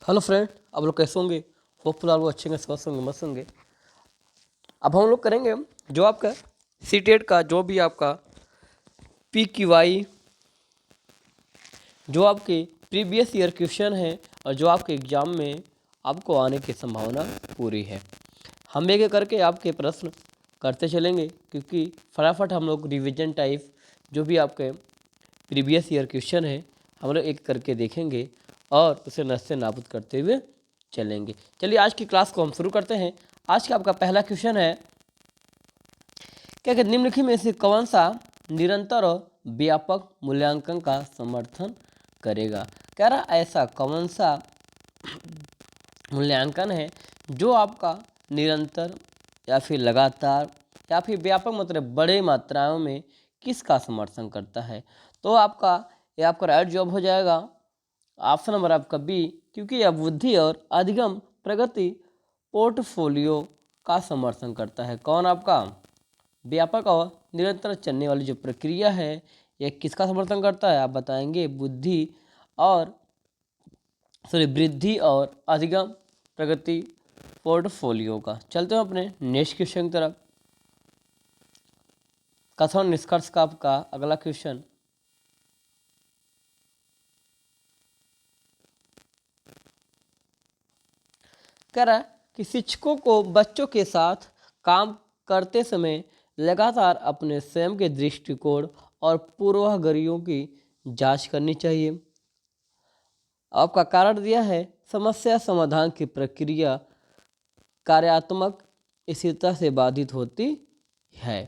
Hello friend, आप लोग कैसे होंगे? होपफुल आप लोग अच्छे होंगे, स्वस्थ होंगे, मस्त होंगे। अब हम लोग करेंगे जो आपका सीटेट का जो भी आपका PQI जो आपके प्रीवियस ईयर क्वेश्चन है और जो आपके एग्ज़ाम में आपको आने की संभावना पूरी है। हम एक एक करके आपके प्रश्न करते चलेंगे क्योंकि फटाफट हम लोग रिवीजन टाइप जो भी आपके प्रीवियस ईयर क्वेश्चन है हम लोग एक करके देखेंगे और उसे नस्ते नाबूद करते हुए चलेंगे। चलिए आज की क्लास को हम शुरू करते हैं। आज का आपका पहला क्वेश्चन है, क्या कि निम्नलिखित में से कौन सा निरंतर और व्यापक मूल्यांकन का समर्थन करेगा? कह रहा ऐसा कौन सा मूल्यांकन है जो आपका निरंतर या फिर लगातार या फिर व्यापक मतलब बड़े मात्राओं में किसका समर्थन करता है? तो ये आपका राइट जवाब हो जाएगा ऑप्शन नंबर आपका बी, क्योंकि यह बुद्धि और अधिगम प्रगति पोर्टफोलियो का समर्थन करता है। कौन? आपका व्यापक और निरंतर चलने वाली जो प्रक्रिया है यह किसका समर्थन करता है? आप बताएंगे वृद्धि और अधिगम प्रगति पोर्टफोलियो का। चलते हैं अपने नेक्स्ट क्वेश्चन की तरफ। कथन निष्कर्ष का आपका अगला क्वेश्चन, कह रहा है कि शिक्षकों को बच्चों के साथ काम करते समय लगातार अपने स्वयं के दृष्टिकोण और पूर्वाग्रहों की जांच करनी चाहिए। आपका कारण दिया है, समस्या समाधान की प्रक्रिया कार्यात्मक स्थिरता से बाधित होती है।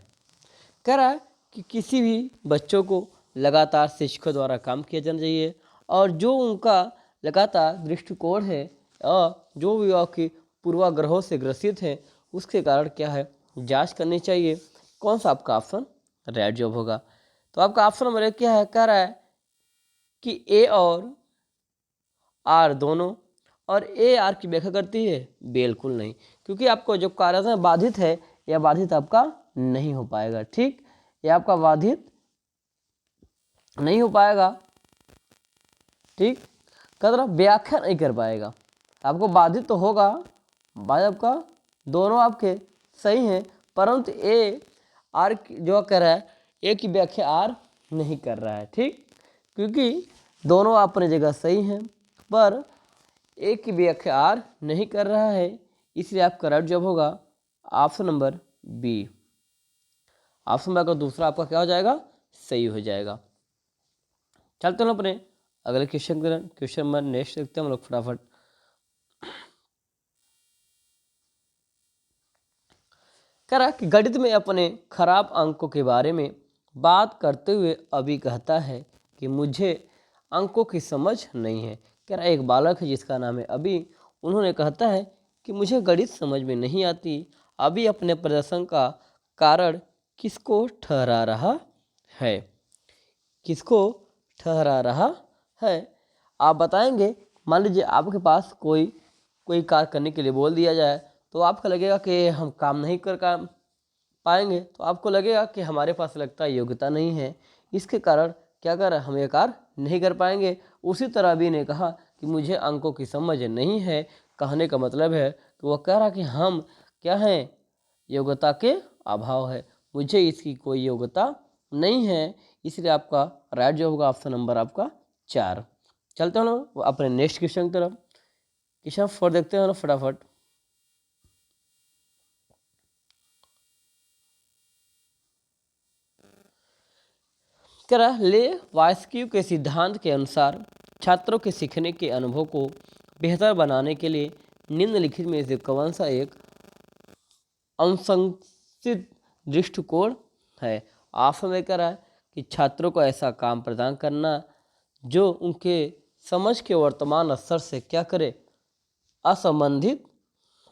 कह रहा है कि किसी भी बच्चों को लगातार शिक्षकों द्वारा काम किया जाना चाहिए और जो उनका लगातार दृष्टिकोण है और जो भी आपके पूर्वाग्रहों से ग्रसित है उसके कारण क्या है जांच करनी चाहिए। कौन सा आपका ऑप्शन राइट जवाब होगा? तो आपका ऑप्शन नंबर एक क्या है? कह रहा है कि ए और आर दोनों, और ए आर की व्याख्या करती है बिल्कुल नहीं, क्योंकि आपको जो कार्य बाधित है यह बाधित आपका नहीं हो पाएगा। ठीक, यह आपका बाधित नहीं हो पाएगा। ठीक, कदर व्याख्या नहीं कर पाएगा, आपको बाधित तो होगा, बाधित आपका दोनों आपके सही हैं, परंतु ए आर जो कह रहा है ए की व्याख्या आर नहीं कर रहा है। ठीक, क्योंकि दोनों अपनी जगह सही हैं पर ए की व्याख्या आर नहीं कर रहा है, इसलिए आपका राइट जवाब होगा option number B. Option number का दूसरा आपका क्या हो जाएगा? सही हो जाएगा। चलते हैं अपने अगले क्वेश्चन नंबर नेक्स्ट देखते हैं हम लोग फटाफट। कह रहा कि गणित में अपने खराब अंकों के बारे में बात करते हुए अभी कहता है कि मुझे अंकों की समझ नहीं है। कह रहा एक बालक है जिसका नाम है अभी, उन्होंने कहता है कि मुझे गणित समझ में नहीं आती। अभी अपने प्रदर्शन का कारण किसको ठहरा रहा है? किसको ठहरा रहा है? आप बताएंगे। मान लीजिए आपके पास कोई कार्य करने के लिए बोल दिया जाए तो आपको लगेगा कि हम काम नहीं कर पाएंगे, तो आपको लगेगा कि हमारे पास लगता है योग्यता नहीं है, इसके कारण क्या कर हम ये कार्य नहीं कर पाएंगे। उसी तरह अभी ने कहा कि मुझे अंकों की समझ नहीं है, कहने का मतलब है कि वह कह रहा कि हम क्या हैं, योग्यता के अभाव है, मुझे इसकी कोई योग्यता नहीं है, इसलिए आपका राइट जो होगा ऑप्शन नंबर आपका 4। चलते हैं ना अपने नेक्स्ट क्वेश्चन की तरफ। क्वेश्चन 4 देखते हैं ना फटाफट। कह रहा ले वास्किव के सिद्धांत के अनुसार छात्रों के सीखने के अनुभव को बेहतर बनाने के लिए निम्नलिखित में से कौन सा एक अनुशंसित दृष्टिकोण है? ऑप्शन में कह रहा है कि छात्रों को ऐसा काम प्रदान करना जो उनके समझ के वर्तमान स्तर से क्या करे, असंबंधित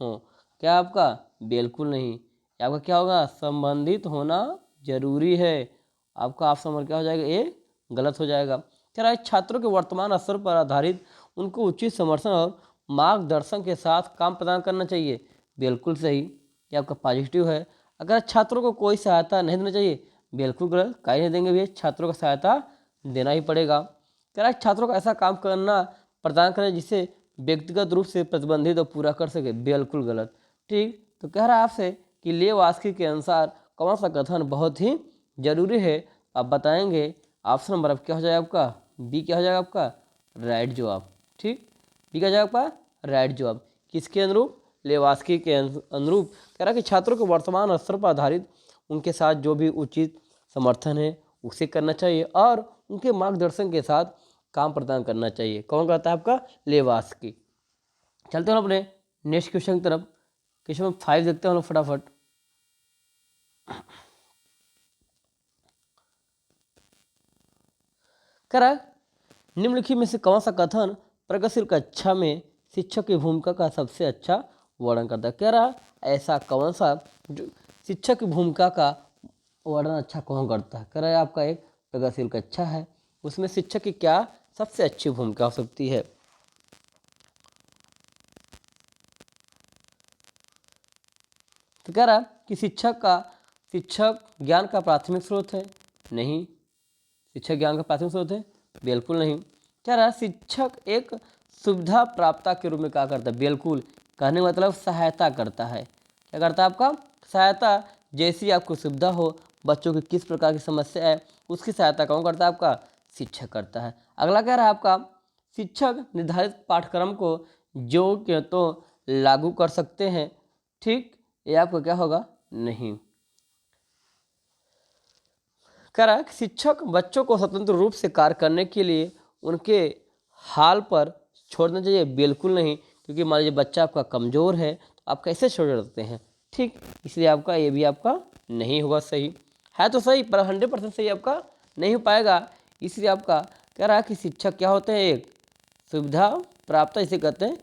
हो। क्या आपका? बिल्कुल नहीं, आपका क्या होगा? संबंधित होना जरूरी है। आपका ऑप्शन नंबर क्या हो जाएगा? ए गलत हो जाएगा। कह रहा है छात्रों के वर्तमान स्तर पर आधारित उनको उचित समर्थन और मार्गदर्शन के साथ काम प्रदान करना चाहिए। बिल्कुल सही, ये आपका पॉजिटिव है। अगर छात्रों को कोई सहायता नहीं देना चाहिए, बिल्कुल गलत, काहे नहीं देंगे भैया, छात्रों को सहायता देना ही पड़ेगा। कह रहा है छात्रों को ऐसा काम करना प्रदान करें जिससे व्यक्तिगत रूप से प्रतिबंधित और पूरा कर सके, बिल्कुल गलत। ठीक, तो कह रहा है आपसे कि लेवास्की के अनुसार कौन सा कथन बहुत ही जरूरी है, आप बताएंगे। ऑप्शन नंबर अब क्या हो जाएगा आपका, बी क्या हो जाएगा आपका, राइट जवाब। ठीक, बी क्या हो जाएगा आपका, राइट जवाब। किसके अनुरूप, लेवास्की के अनुरूप। कह रहा है कि छात्रों को वर्तमान स्तर पर आधारित उनके साथ जो भी उचित समर्थन है उसे करना चाहिए और उनके मार्गदर्शन के साथ काम प्रदान करना चाहिए। कौन कहता है आपका, लेवास्की। चलते हैं अपने नेक्स्ट क्वेश्चन की तरफ। क्वेश्चन नंबर 5 देखते हैं हम लोग फटाफट। कह रहा है निम्नलिखित में से कौन सा कथन प्रगतिशील कक्षा में शिक्षक की भूमिका का सबसे अच्छा वर्णन करता है। कह रहा ऐसा कौन सा जो शिक्षक की भूमिका का वर्णन अच्छा कौन करता है। कह रहा है आपका एक प्रगतिशील कक्षा है, उसमें शिक्षक की क्या सबसे अच्छी भूमिका हो सकती है। तो कह रहा कि शिक्षक ज्ञान का प्राथमिक स्रोत है, नहीं। शिक्षक ज्ञान का प्राथमिक स्रोत है, बिल्कुल नहीं। कह रहा शिक्षक एक सुविधा प्राप्ता के रूप में क्या करता है, बिल्कुल। कहने का मतलब सहायता करता है। क्या करता है आपका, सहायता। जैसी आपको सुविधा हो, बच्चों की किस प्रकार की समस्या है उसकी सहायता कौन करता है आपका, शिक्षक करता है। अगला कह रहा है आपका शिक्षक निर्धारित पाठ्यक्रम को जो के तो लागू कर सकते हैं। ठीक, ये आपका क्या होगा, नहीं। कह रहा है शिक्षक बच्चों को स्वतंत्र रूप से कार्य करने के लिए उनके हाल पर छोड़ना चाहिए, बिल्कुल नहीं। क्योंकि मान लीजिए बच्चा आपका कमज़ोर है तो आप कैसे छोड़ सकते हैं। ठीक, इसलिए आपका ये भी आपका नहीं होगा सही। है तो सही पर 100% सही आपका नहीं हो पाएगा। इसलिए आपका कह रहा है कि शिक्षक क्या होते हैं, एक सुविधा प्राप्त, इसे कहते हैं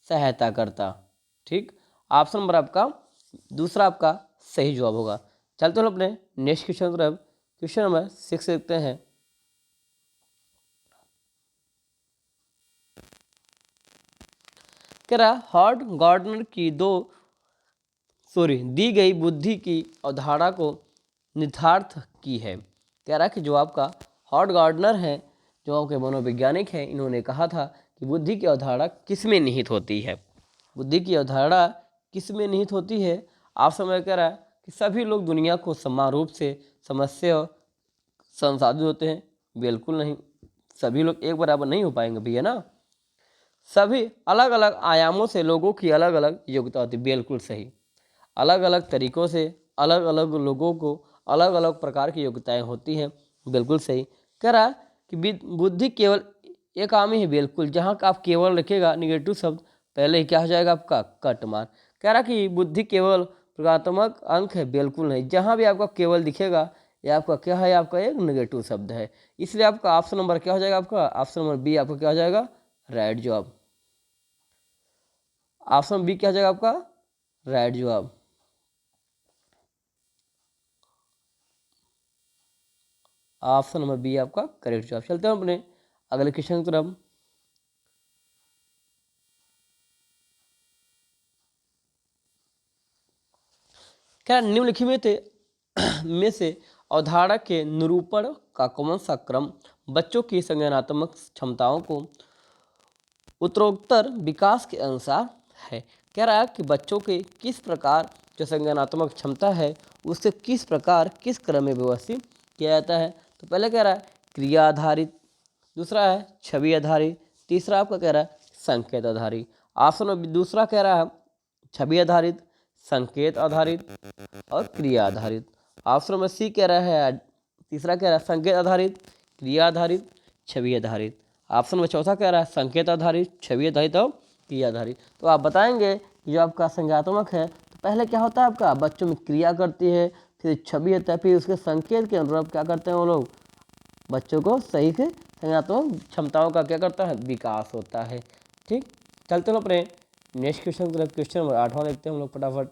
सहायता करता। ठीक, ऑप्शन नंबर आपका दूसरा आपका सही जवाब होगा। चलते हैं अपने नेक्स्ट क्वेश्चन तरफ। क्वेश्चन नंबर 6 देखते हैं। कह रहा हॉर्ड गार्डनर की दी गई बुद्धि की अवधारणा को निर्थार्थ की है। कह रहा कि जो आपका हॉर्ड गार्डनर है, जो आपके मनोवैज्ञानिक हैं, इन्होंने कहा था कि बुद्धि की अवधारणा किस में निहित होती है। बुद्धि की अवधारणा किस में निहित होती है। आप समय कह रहा है कि सभी लोग दुनिया को समान रूप से समस्या संसाधित होते हैं, बिल्कुल नहीं। सभी लोग एक बराबर नहीं हो पाएंगे भैया ना। सभी अलग अलग आयामों से लोगों की अलग अलग योग्यता होती है, बिल्कुल सही। अलग अलग तरीक़ों से अलग अलग लोगों को अलग अलग प्रकार की योग्यताएं होती हैं, बिल्कुल सही। कह रहा कि बुद्धि केवल एक आम ही है, बिल्कुल। जहाँ का आप केवल रखेगा निगेटिव शब्द पहले ही क्या हो जाएगा आपका, कट मार। कह रहा कि बुद्धि केवल प्रगात्मक अंक है, बिल्कुल नहीं। जहाँ भी आपका केवल दिखेगा ये आपका क्या है, आपका एक नेगेटिव शब्द है। इसलिए आपका ऑप्शन नंबर क्या हो जाएगा, आपका ऑप्शन नंबर बी आपका क्या हो जाएगा, राइट जवाब। ऑप्शन बी क्या हो जाएगा आपका, राइट जवाब। ऑप्शन नंबर बी आपका करेक्ट जवाब। चलते हैं अपने अगले क्वेश्चन की तरफ। क्या निम्नलिखित में से अवधारणा के निरूपण का कौन सा क्रम बच्चों की संज्ञानात्मक क्षमताओं को उत्तरोत्तर विकास के अनुसार है। कह रहा है कि बच्चों के किस प्रकार जो संज्ञानात्मक क्षमता है उससे किस प्रकार किस क्रम में व्यवस्थित किया जाता है। तो पहले कह रहा है क्रिया आधारित, दूसरा है छवि आधारित, तीसरा आपका कह रहा है संकेत आधारित। ऑप्शन में दूसरा कह रहा है छवि आधारित, संकेत आधारित और क्रिया आधारित। ऑप्शन में सी कह रहा है, तीसरा कह रहा है संकेत आधारित, क्रिया आधारित, छवि आधारित। ऑप्शन में चौथा कह रहा है संकेत आधारित, छवि आधारित और क्रिया आधारित। तो आप बताएंगे जो आपका संज्ञानात्मक है तो पहले क्या होता है आपका, बच्चों में क्रिया करती है, फिर छवि होता है, फिर उसके संकेत के अनुरूप क्या करते हैं वो लोग, बच्चों को सही से संज्ञानात्मक क्षमताओं का क्या करता है, विकास होता है। ठीक, चलते हैं अपने नेक्स्ट क्वेश्चन की तरफ। क्वेश्चन नंबर 8वां देखते हैं हम लोग फटाफट।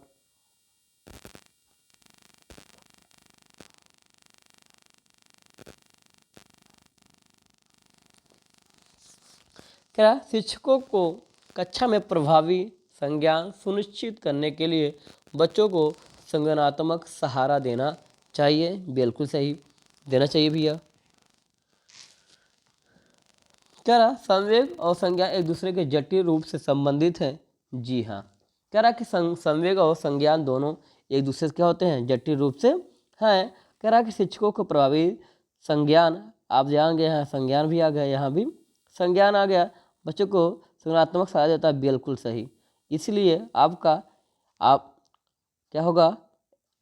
क्या शिक्षकों को कक्षा में प्रभावी संज्ञान सुनिश्चित करने के लिए बच्चों को संज्ञानात्मक सहारा देना चाहिए, बिल्कुल सही, देना चाहिए भैया। कह रहा संवेग और संज्ञा एक दूसरे के जटिल रूप से संबंधित हैं। जी हाँ, कह रहा कि संवेग और संज्ञान दोनों एक दूसरे से क्या होते हैं, जटिल रूप से हैं। कह रहा कि शिक्षकों को प्रभावी संज्ञान, आप जाएंगे यहाँ संज्ञान भी आ गया, यहाँ भी संज्ञान आ गया, बच्चों को संज्ञानात्मक सहायता देता है, बिल्कुल सही। इसलिए आपका आप क्या होगा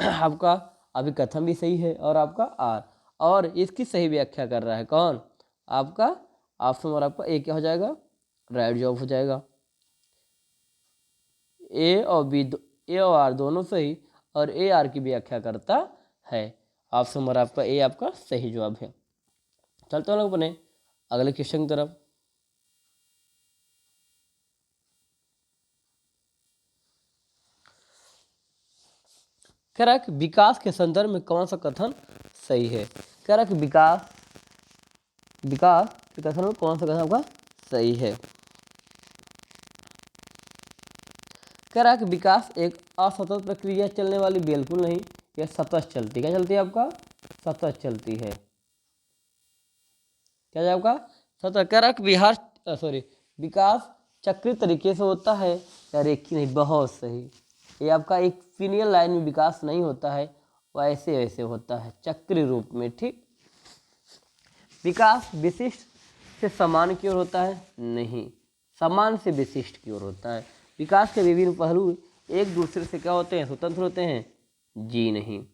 आपका अभिकथन भी सही है और आपका आर, और इसकी सही व्याख्या कर रहा है कौन, आपका ऑप्शन और आपका ए क्या हो जाएगा, राइट जवाब हो जाएगा। ए और बी, ए और आर दोनों सही, और ए आर की व्याख्या करता है। ऑप्शन नंबर आपका ए आपका सही जवाब है। चलते हैं लोग अपने अगले क्वेश्चन की तरफ। कह रहा है कि विकास के संदर्भ में कौन सा कथन सही है। कह रहा है कि विकास के कथन में कौन सा कथन आपका सही है। कह रहा है कि विकास एक असतत प्रक्रिया चलने वाली, बिल्कुल नहीं, यह सतत चलती, क्या चलती है आपका, सतत चलती है। क्या है आपका सतत। कह रहा है कि विकास चक्रीय तरीके से होता है या रेखीय नहीं, बहुत सही। ये आपका एक फिनियल लाइन में विकास नहीं होता है, वैसे वैसे होता है चक्रीय रूप में, ठीक। विकास विशिष्ट से समान की ओर होता है, नहीं, समान से विशिष्ट की ओर होता है। विकास के विभिन्न पहलू एक दूसरे से क्या होते हैं, स्वतंत्र होते हैं, जी नहीं,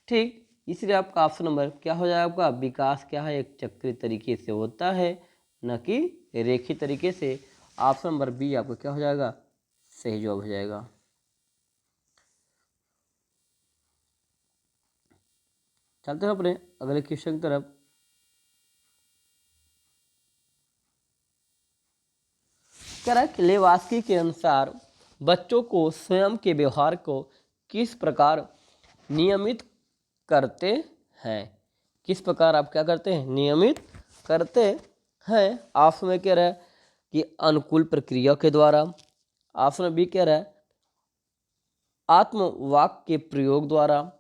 ठीक। इसलिए आपका ऑप्शन नंबर क्या हो जाएगा, आपका विकास क्या है, एक चक्रीय तरीके से होता है, न कि रेखीय तरीके से। ऑप्शन नंबर बी आपका क्या हो जाएगा, सही जवाब हो जाएगा। चलते हैं अपने अगले क्वेश्चन की तरफ। कह रहा है कि लेवास्की के अनुसार बच्चों को स्वयं के व्यवहार को किस प्रकार नियमित करते हैं, किस प्रकार आप क्या करते हैं, नियमित करते हैं। ऑप्शन में कह रहा है कि अनुकूल प्रक्रिया के द्वारा। ऑप्शन बी कह रहा है आत्मवाक के प्रयोग द्वारा।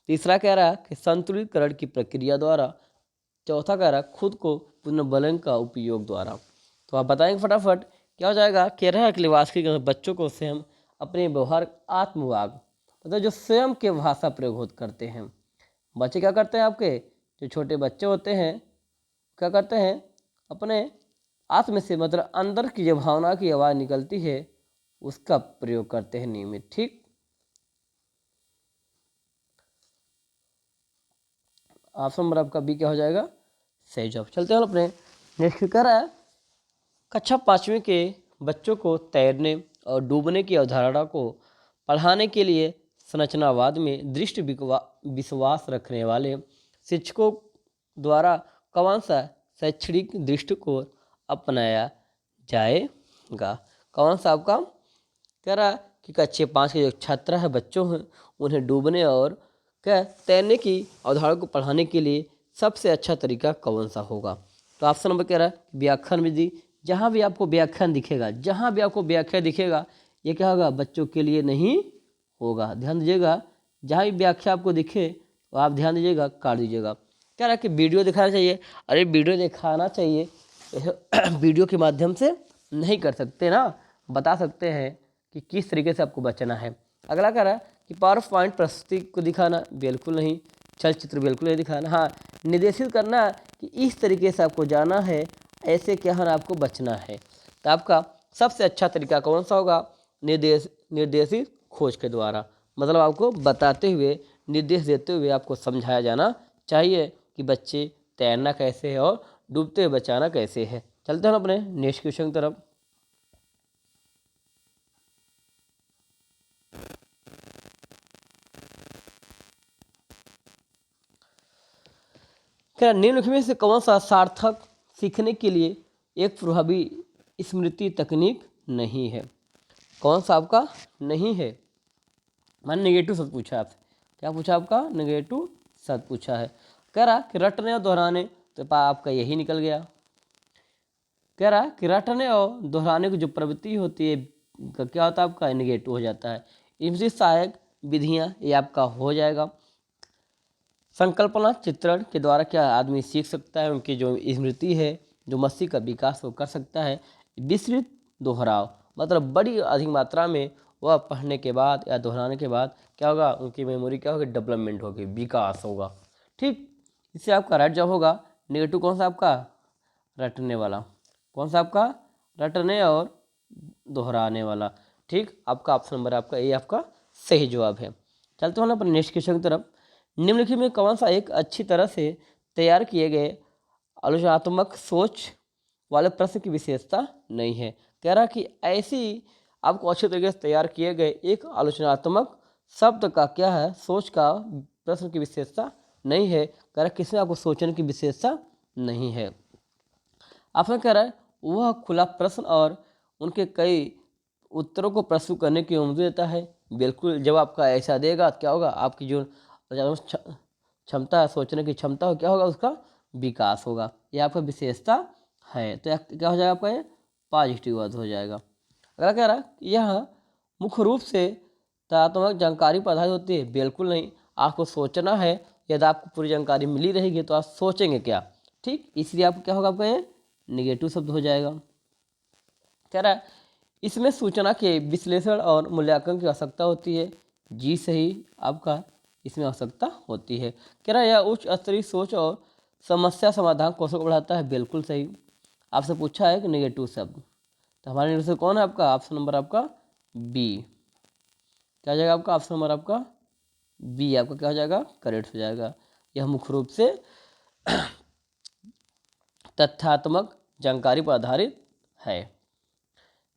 तीसरा कह रहा है कि संतुलितकरण की प्रक्रिया द्वारा। चौथा कह रहा है खुद को पुनर्बलन का उपयोग द्वारा। तो आप बताएंगे फटाफट क्या हो जाएगा। कह रहा है कि लेवास्की के बच्चों को स्वयं अपने व्यवहार आत्मवाक, मतलब जो स्वयं के भाषा प्रयोग करते हैं। बच्चे क्या करते हैं, आपके जो छोटे बच्चे होते हैं क्या करते हैं, अपने आत्म से, मतलब अंदर की जो भावना की आवाज़ निकलती है उसका प्रयोग करते हैं नियमित, ठीक। ऑप्शन नंबर आपका बी क्या हो जाएगा, सही जवाब। चलते हैं अपने नेक्स्ट कह रहा है कक्षा 5वीं के बच्चों को तैरने और डूबने की अवधारणा को पढ़ाने के लिए संरचनावाद में दृष्टि विश्वास रखने वाले शिक्षकों द्वारा कौन सा शैक्षणिक दृष्टिकोण अपनाया जाएगा। कौन सा आपका कह रहा है कि कक्षा 5 के जो छात्र है, बच्चों हैं, उन्हें डूबने और क्या तैरने की अवधारणा को पढ़ाने के लिए सबसे अच्छा तरीका कौन सा होगा। तो ऑप्शन नंबर कह रहा है व्याख्यान विधि। जहाँ भी आपको व्याख्यान दिखेगा, जहाँ भी आपको व्याख्या दिखेगा, ये क्या होगा, बच्चों के लिए नहीं होगा। ध्यान दीजिएगा, जहाँ भी व्याख्या आपको दिखे तो आप ध्यान दीजिएगा, काट दीजिएगा। कह रहा है कि वीडियो दिखाना चाहिए। अरे वीडियो दिखाना चाहिए वीडियो के माध्यम से नहीं कर सकते ना, बता सकते हैं कि किस तरीके से आपको बचना है। अगला कह रहा है कि पावर पॉइंट प्रस्तुति को दिखाना, बिल्कुल नहीं। चलचित्र बिल्कुल नहीं दिखाना। हाँ, निर्देशित करना कि इस तरीके से आपको जाना है, ऐसे क्या है आपको बचना है। तो आपका सबसे अच्छा तरीका कौन सा होगा, निर्देशित खोज के द्वारा, मतलब आपको बताते हुए, निर्देश देते हुए आपको समझाया जाना चाहिए कि बच्चे तैरना कैसे है और डूबते हुए बचाना कैसे है। चलते हैं अपने नेक्स्ट क्वेश्चन की तरफ। क्या निम्नलिखित में से कौन सा सार्थक सीखने के लिए एक प्रभावी स्मृति तकनीक नहीं है। कौन सा आपका नहीं है। मान नेगेटिव शब्द पूछा आपसे, क्या पूछा आपका, नेगेटिव शब्द पूछा है। कह रहा कि रटने और दोहराने, तो आपका यही निकल गया। कह रहा कि रटने और दोहराने की जो प्रवृत्ति होती है क्या होता है आपका, नेगेटिव हो जाता है। इनसे सहायक विधियाँ ये आपका हो जाएगा। संकल्पना चित्रण के द्वारा क्या आदमी सीख सकता है, उनकी जो स्मृति है, जो मस्ती का विकास वो कर सकता है। विस्तृत दोहराव मतलब बड़ी अधिक मात्रा में वह पढ़ने के बाद या दोहराने के बाद क्या होगा, उनकी मेमोरी क्या होगी, डेवलपमेंट होगी, विकास होगा। ठीक, इससे आपका राइट जवाब होगा नेगेटिव कौन सा आपका, रटने वाला। कौन सा आपका, रटने और दोहराने वाला। ठीक, आपका ऑप्शन नंबर आपका ए आपका सही जवाब है। चलते हैं ना अपने नेक्स्ट क्वेश्चन की तरफ। निम्नलिखित में कौन सा एक अच्छी तरह से तैयार किए गए आलोचनात्मक सोच वाले प्रश्न की विशेषता नहीं है। कह रहा कि ऐसी आपको अच्छे तरीके से तैयार किए गए एक आलोचनात्मक शब्द का क्या है, सोच का प्रश्न की विशेषता नहीं है। कह रहा किसमें आपको सोचने की विशेषता नहीं है। आपने कह रहा है वह खुला प्रश्न और उनके कई उत्तरों को प्रस्तुत करने की उम्मीद देता है। बिल्कुल, जब आपका ऐसा देगा क्या होगा, आपकी जो क्षमता है, सोचने की क्षमता हो, क्या होगा, उसका विकास होगा। यह आपका विशेषता है। तो क्या हो जाएगा आपका, ये पॉजिटिव अर्थ हो जाएगा। अगला कह रहा है यह मुख्य रूप से तथ्यात्मक जानकारी पर आधारित होती है। बिल्कुल नहीं, आपको सोचना है। यदि आपको पूरी जानकारी मिली रहेगी तो आप सोचेंगे क्या। ठीक, इसलिए आपको क्या होगा, आपका ये निगेटिव शब्द हो जाएगा। कह रहा है इसमें सूचना के विश्लेषण और मूल्यांकन की आवश्यकता होती है। जी सही, आपका इसमें आवश्यकता होती है। कह रहा है यह उच्च स्तरीय सोच और समस्या समाधान कौशल को बढ़ाता है। बिल्कुल सही, आपसे पूछा है कि निगेटिव शब्द, तो हमारे निगेटिव कौन है आपका, ऑप्शन नंबर आपका बी। क्या हो जाएगा आपका, ऑप्शन नंबर आपका बी आपका क्या हो जाएगा, करेक्ट हो जाएगा। यह मुख्य रूप से तथ्यात्मक जानकारी पर आधारित है।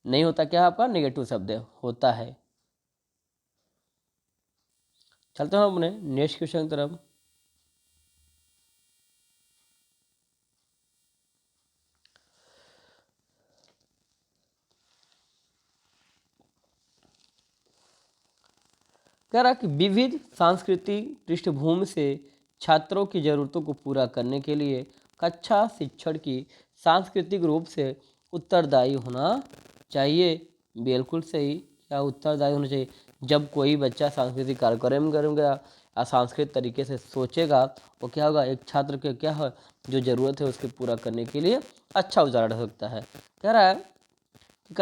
नहीं होता क्या आपका, नेगेटिव शब्द होता है। चलते हैं अपने नेक्स्ट क्वेश्चन की तरफ। कह रहा कि विविध सांस्कृतिक पृष्ठभूमि से छात्रों की जरूरतों को पूरा करने के लिए कक्षा शिक्षण की सांस्कृतिक रूप से उत्तरदायी होना चाहिए। बिल्कुल सही, क्या उत्तरदायी होना चाहिए। जब कोई बच्चा सांस्कृतिक कार्यक्रम करेगा या सांस्कृतिक तरीके से सोचेगा, वो क्या होगा, एक छात्र के क्या है जो ज़रूरत है उसके पूरा करने के लिए अच्छा उदाहरण हो सकता है। कह रहा है कि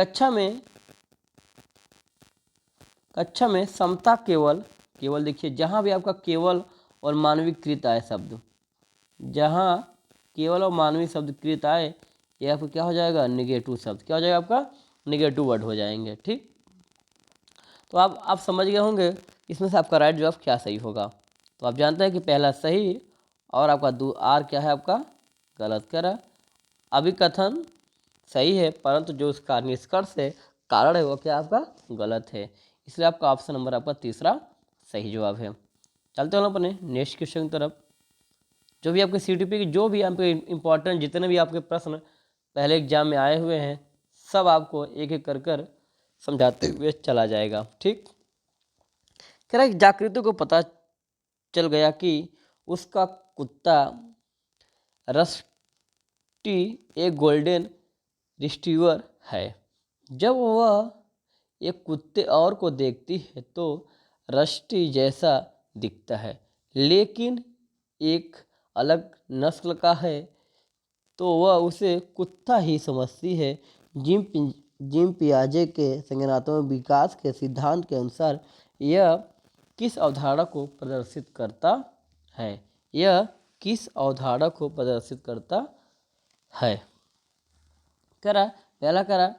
कक्षा में समता केवल केवल देखिए, जहाँ भी आपका केवल और मानवीकृत आए शब्द, जहाँ केवल और मानवीय शब्द कृत आए, ये आपको क्या हो जाएगा, निगेटिव शब्द। क्या हो जाएगा आपका, निगेटिव वर्ड हो जाएंगे। ठीक, तो आप समझ गए होंगे इसमें से आपका राइट जवाब क्या सही होगा। तो आप जानते हैं कि पहला सही और आपका दो आर क्या है आपका गलत। कह रहा अभिकथन सही है, परंतु जो उसका निष्कर्ष है, कारण है, वो क्या आपका गलत है। इसलिए आपका ऑप्शन नंबर आपका तीसरा सही जवाब है। चलते हैं अपने नेक्स्ट क्वेश्चन की तरफ। जो भी आपके CTP की जो भी आपके इम्पोर्टेंट जितने भी आपके प्रश्न पहले एग्जाम में आए हुए हैं, सब आपको एक एक कर समझाते हुए चला जाएगा। ठीक, कह रहा है जागृति को पता चल गया कि उसका कुत्ता रस्टी एक गोल्डन रिट्रीवर है। जब वह एक कुत्ते और को देखती है तो रस्टी जैसा दिखता है, लेकिन एक अलग नस्ल का है तो वह उसे कुत्ता ही समझती है। जिम पियाजे के संज्ञानात्मक विकास के सिद्धांत के अनुसार यह किस अवधारणा को प्रदर्शित करता है, यह किस अवधारणा को प्रदर्शित करता है। करा पहला करा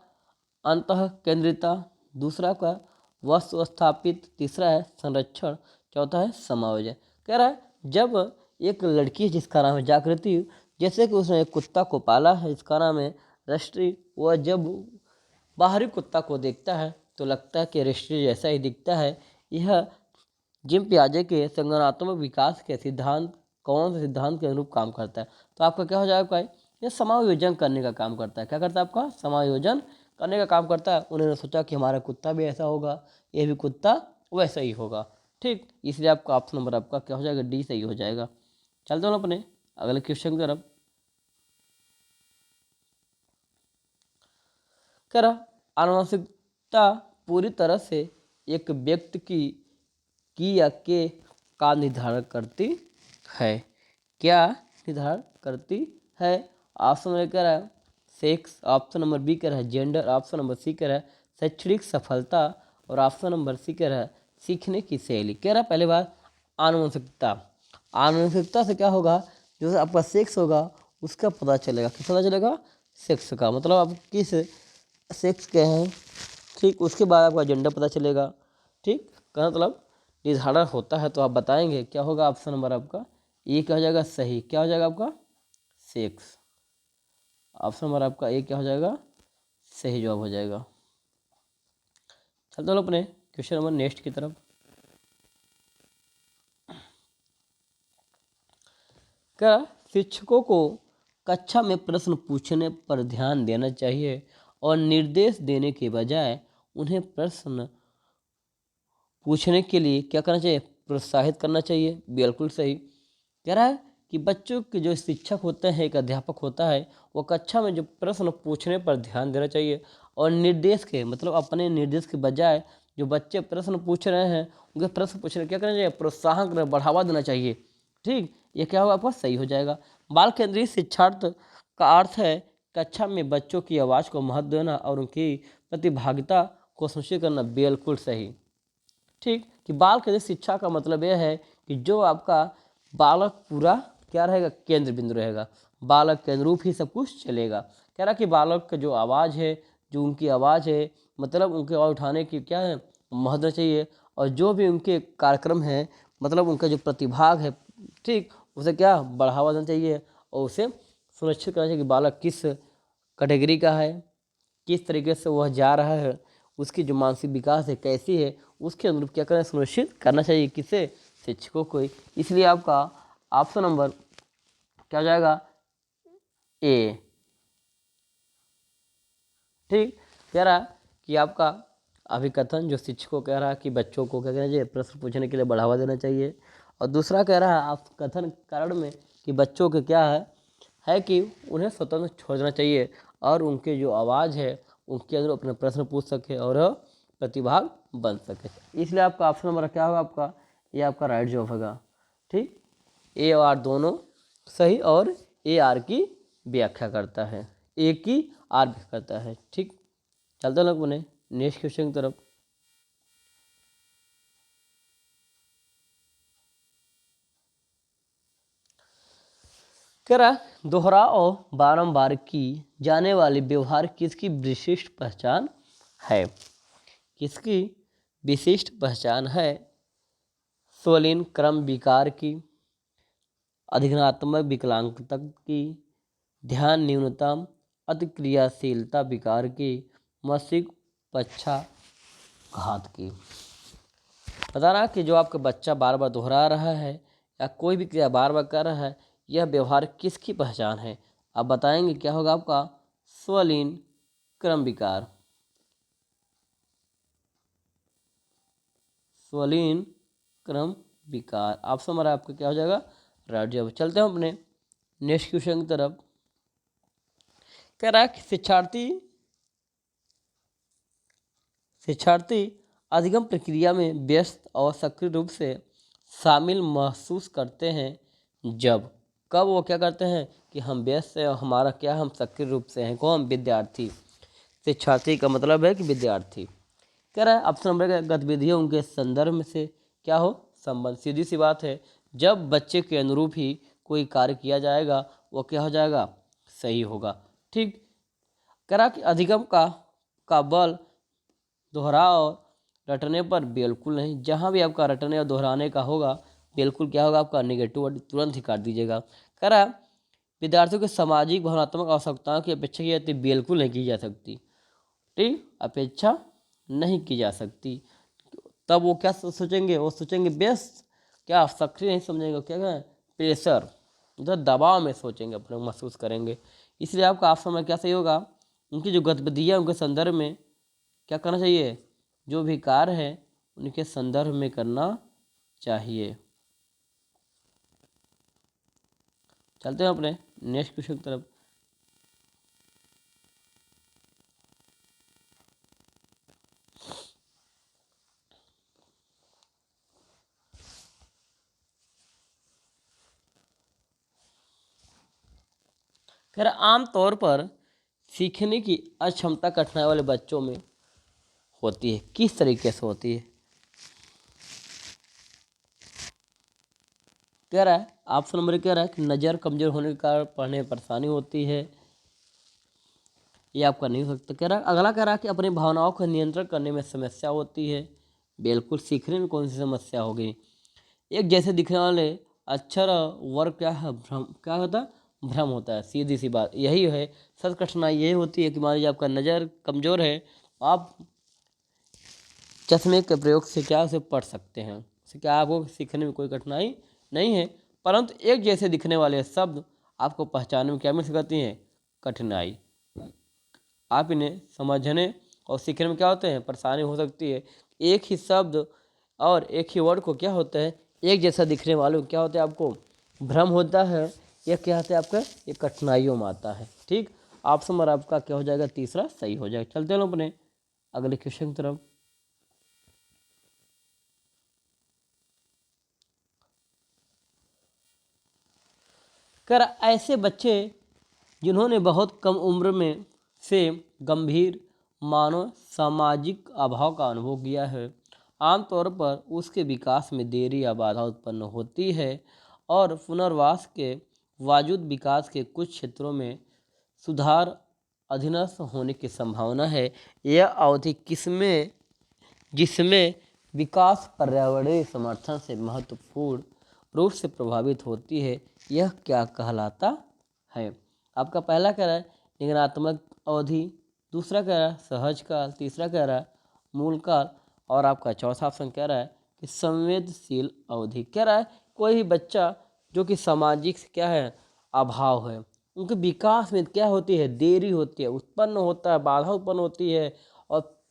अंतः केंद्रिता, दूसरा का वस्तु स्थापित, तीसरा है संरक्षण, चौथा है समायोजन। कह रहा है जब एक लड़की जिसका नाम है जागृति, जैसे कि उसने एक कुत्ता को पाला है जिसका नाम है रस्टी, वह जब बाहरी कुत्ता को देखता है तो लगता है कि रस्टी जैसा ही दिखता है। यह जिम पियाजे के संज्ञानात्मक विकास के सिद्धांत कौन से सिद्धांत के अनुरूप काम करता है। तो आपका क्या हो जाएगा, ये समायोजन करने का काम करता है। क्या करता है आपका, समायोजन करने का काम करता है। उन्होंने सोचा कि हमारा कुत्ता भी ऐसा होगा, ये भी कुत्ता वैसा ही होगा। ठीक, इसलिए आपका ऑप्शन नंबर आपका क्या हो जाएगा, डी सही हो जाएगा। चलते हैं अपने अगले क्वेश्चन की तरफ। कर आनुवंशिकता पूरी तरह से एक व्यक्ति की या के का निर्धारण करती है। क्या निर्धारण करती है? ऑप्शन नंबर कह रहा है सेक्स, ऑप्शन नंबर बी कह रहा है जेंडर, ऑप्शन नंबर सी कह रहा है शैक्षणिक सफलता, और ऑप्शन नंबर सी कह रहा है सीखने की शैली। कह रहा है पहले बात आनुवंशिकता। आनुवंशिकता से क्या होगा, जो आपका सेक्स होगा उसका पता चलेगा। किस पता चलेगा? सेक्स का, मतलब आप किस सेक्स के हैं, ठीक। उसके बाद आपका जेंडर पता चलेगा, ठीक। का मतलब निर्धारण होता है, तो आप बताएंगे क्या होगा। ऑप्शन नंबर आपका ए क्या हो जाएगा सही, क्या हो जाएगा आपका सेक्स। ऑप्शन नंबर आपका ए क्या हो जाएगा सही जवाब हो जाएगा। चलते हैं अपने क्वेश्चन नंबर नेक्स्ट की तरफ। क्या शिक्षकों को कक्षा में प्रश्न पूछने पर ध्यान देना चाहिए और निर्देश देने के बजाय उन्हें प्रश्न पूछने के लिए क्या करना चाहिए, प्रोत्साहित करना चाहिए। बिल्कुल सही। कह रहा है कि बच्चों के जो शिक्षक होते हैं, एक अध्यापक होता है, वो कक्षा में जो प्रश्न पूछने पर ध्यान देना चाहिए और निर्देश के मतलब अपने निर्देश के बजाय जो बच्चे प्रश्न पूछ रहे हैं उनके प्रश्न पूछने क्या करना चाहिए, प्रोत्साहन करना, बढ़ावा देना चाहिए, ठीक। ये क्या होगा आपका सही हो जाएगा। बाल केंद्रित शिक्षार्थ का अर्थ है कक्षा में बच्चों की आवाज़ को महत्व देना और उनकी प्रतिभागिता को सुनिश्चित करना। बिल्कुल सही, ठीक। कि बाल केंद्रित शिक्षा का मतलब यह है कि जो आपका बालक पूरा क्या रहेगा, केंद्र बिंदु रहेगा, बालक के अनुरूप ही सब कुछ चलेगा। कह रहा कि बालक का जो आवाज़ है, जो उनकी आवाज़ है, मतलब उनके आवाज़ उठाने की क्या है महत्व चाहिए, और जो भी उनके कार्यक्रम है, मतलब उनका जो प्रतिभाग है, ठीक, उसे क्या बढ़ावा देना चाहिए और उसे सुनिश्चित करना चाहिए कि बालक किस कैटेगरी का है, किस तरीके से वह जा रहा है, उसकी जो मानसिक विकास है कैसी है, उसके अनुरूप क्या करना सुनिश्चित करना चाहिए, किसे, शिक्षकों को। इसलिए आपका ऑप्शन नंबर क्या हो जाएगा ए, ठीक। कह रहा है कि आपका अभिकथन जो शिक्षकों कह रहा है कि बच्चों को क्या करना चाहिए, प्रश्न पूछने के लिए बढ़ावा देना चाहिए। और दूसरा कह रहा है आप कथन कारण में कि बच्चों के क्या है कि उन्हें स्वतंत्र छोड़ देना चाहिए और उनके जो आवाज़ है उनके अंदर अपने प्रश्न पूछ सके और प्रतिभाग बन सके। इसलिए आपका ऑप्शन नंबर क्या होगा आपका, ये आपका राइट जवाब होगा, ठीक। ए और आर दोनों सही और ए आर की व्याख्या करता है, ए की आर व्याख्या करता है, ठीक। चलते लोग बने नेक्स्ट क्वेश्चन की तरफ। कह रहा दोहराओ बारंबार की जाने वाली व्यवहार किसकी विशिष्ट पहचान है, किसकी विशिष्ट पहचान है। स्वलीन क्रम विकार की, अधिघनात्मक विकलांगता की, ध्यान न्यूनतम, अति क्रियाशीलता विकार की, मानसिक पक्षाघात की। बता रहा कि जो आपका बच्चा बार बार दोहरा रहा है या कोई भी क्रिया बार बार कर रहा है, यह व्यवहार किसकी पहचान है। आप बताएंगे क्या होगा आपका स्वलीन क्रम विकार, स्वलीन क्रम विकार। ऑप्शन हमारा आपका क्या हो जाएगा राइट जवाब। चलते हैं अपने नेक्स्ट क्वेश्चन की तरफ। कह रहा है कि शिक्षार्थी अधिगम प्रक्रिया में व्यस्त और सक्रिय रूप से शामिल महसूस करते हैं जब, कब वो क्या करते हैं कि हम व्यस्त हैं और हमारा क्या, हम सक्रिय रूप से हैं, कौन, विद्यार्थी। शिक्षार्थी का मतलब है कि विद्यार्थी। कह रहा है ऑप्शन नंबर गतिविधियों उनके संदर्भ में से क्या हो संबंध। सीधी सी बात है, जब बच्चे के अनुरूप ही कोई कार्य किया जाएगा वो क्या हो जाएगा सही होगा, ठीक। कह रहा कि अधिगम का बल दोहराव और रटने पर बिल्कुल नहीं। जहाँ भी आपका रटने और दोहराने का होगा बिल्कुल क्या होगा आपका नेगेटिव वर्ड तुरंत ही काट दीजिएगा। कह रहा है विद्यार्थियों के सामाजिक भावनात्मक आवश्यकताओं की अपेक्षा की जाती बिल्कुल नहीं की जा सकती, ठीक, अपेक्षा नहीं की जा सकती। तब वो क्या सोचेंगे, वो सोचेंगे व्यस्त, क्या सक्रिय नहीं समझेंगे, क्या कहें प्रेशर, मतलब दबाव में सोचेंगे, अपने महसूस करेंगे। इसलिए आपका ऑप्शन में क्या सही होगा, उनकी जो गतिविधियाँ उनके संदर्भ में क्या करना चाहिए, जो भी कार्य है उनके संदर्भ में करना चाहिए। चलते हैं अपने नेक्स्ट क्वेश्चन की तरफ। खैर आम तौर पर सीखने की अक्षमता कठिनाई वाले बच्चों में होती है। किस तरीके से होती है? कह रहा है ऑप्शन नंबर कह रहा है कि नज़र कमज़ोर होने के कारण पढ़ने में परेशानी होती है। ये आपका नहीं हो सकता। कह रहा है अगला कह रहा है कि अपनी भावनाओं का नियंत्रण करने में समस्या होती है। बिल्कुल, सीखने में कौन सी समस्या होगी? एक जैसे दिखने वाले अक्षर वर्ग क्या है? भ्रम। क्या होता है? भ्रम होता है। सीधी सी बात यही है। सबसे कठिनाई यही होती है कि मान लीजिए आपका नज़र कमज़ोर है, आप चश्मे के प्रयोग से क्या उसे पढ़ सकते हैं। इससे क्या आपको सीखने में कोई कठिनाई नहीं है, परंतु एक जैसे दिखने वाले शब्द आपको पहचानने में क्या मिल सकती हैं? कठिनाई। आप इन्हें समझने और सीखने में क्या होते हैं? परेशानी हो सकती है। एक ही शब्द और एक ही वर्ड को क्या होता है? एक जैसा दिखने वालों क्या होता है? आपको भ्रम होता है। यह क्या होता है आपका? ये कठिनाइयों में आता है। ठीक, ऑप्शन नंबर आपका क्या हो जाएगा? तीसरा सही हो जाएगा। चलते हैं अपने अगले क्वेश्चन की तरफ। कर ऐसे बच्चे जिन्होंने बहुत कम उम्र में से गंभीर मानव सामाजिक अभाव का अनुभव किया है, आमतौर पर उसके विकास में देरी या बाधा उत्पन्न होती है और पुनर्वास के बावजूद विकास के कुछ क्षेत्रों में सुधार अधीनस्थ होने की संभावना है। यह अवधि किसमें जिसमें विकास पर्यावरणीय समर्थन से महत्वपूर्ण रूप से प्रभावित होती है, यह क्या कहलाता है? आपका पहला कह रहा है निगनात्मक अवधि, दूसरा कह रहा है सहज काल, तीसरा कह रहा है मूल काल, और आपका चौथा ऑप्शन कह रहा है कि संवेदनशील अवधि। कह रहा है कोई भी बच्चा जो कि सामाजिक क्या है? अभाव है, उनके विकास में क्या होती है? देरी होती है, उत्पन्न होता है, बाधा उत्पन्न होती है, और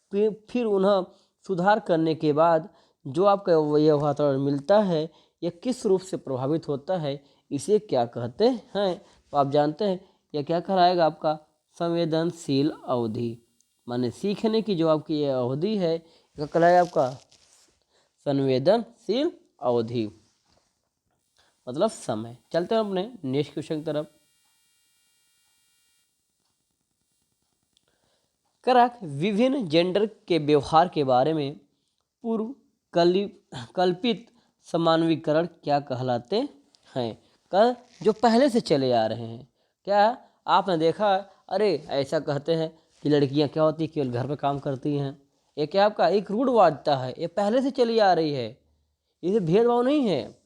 फिर उन्हें सुधार करने के बाद जो आपका यह वातावरण मिलता है, यह किस रूप से प्रभावित होता है, इसे क्या कहते हैं? तो आप जानते हैं यह क्या कहलाएगा? आपका संवेदनशील अवधि। माने सीखने की जो आपकी यह अवधि है, यह कहलाएगा आपका संवेदनशील अवधि, मतलब समय। चलते हैं अपने नेक्स्ट क्वेश्चन की तरफ। करा विभिन्न जेंडर के व्यवहार के बारे में पूर्व कल्पित समानवीकरण क्या कहलाते हैं? कल जो पहले से चले आ रहे हैं। क्या आपने देखा? अरे ऐसा कहते हैं कि लड़कियां क्या होती केवल घर पर काम करती हैं। ये क्या आपका एक रूढ़वादिता है, ये पहले से चली आ रही है, इसे भेदभाव नहीं है,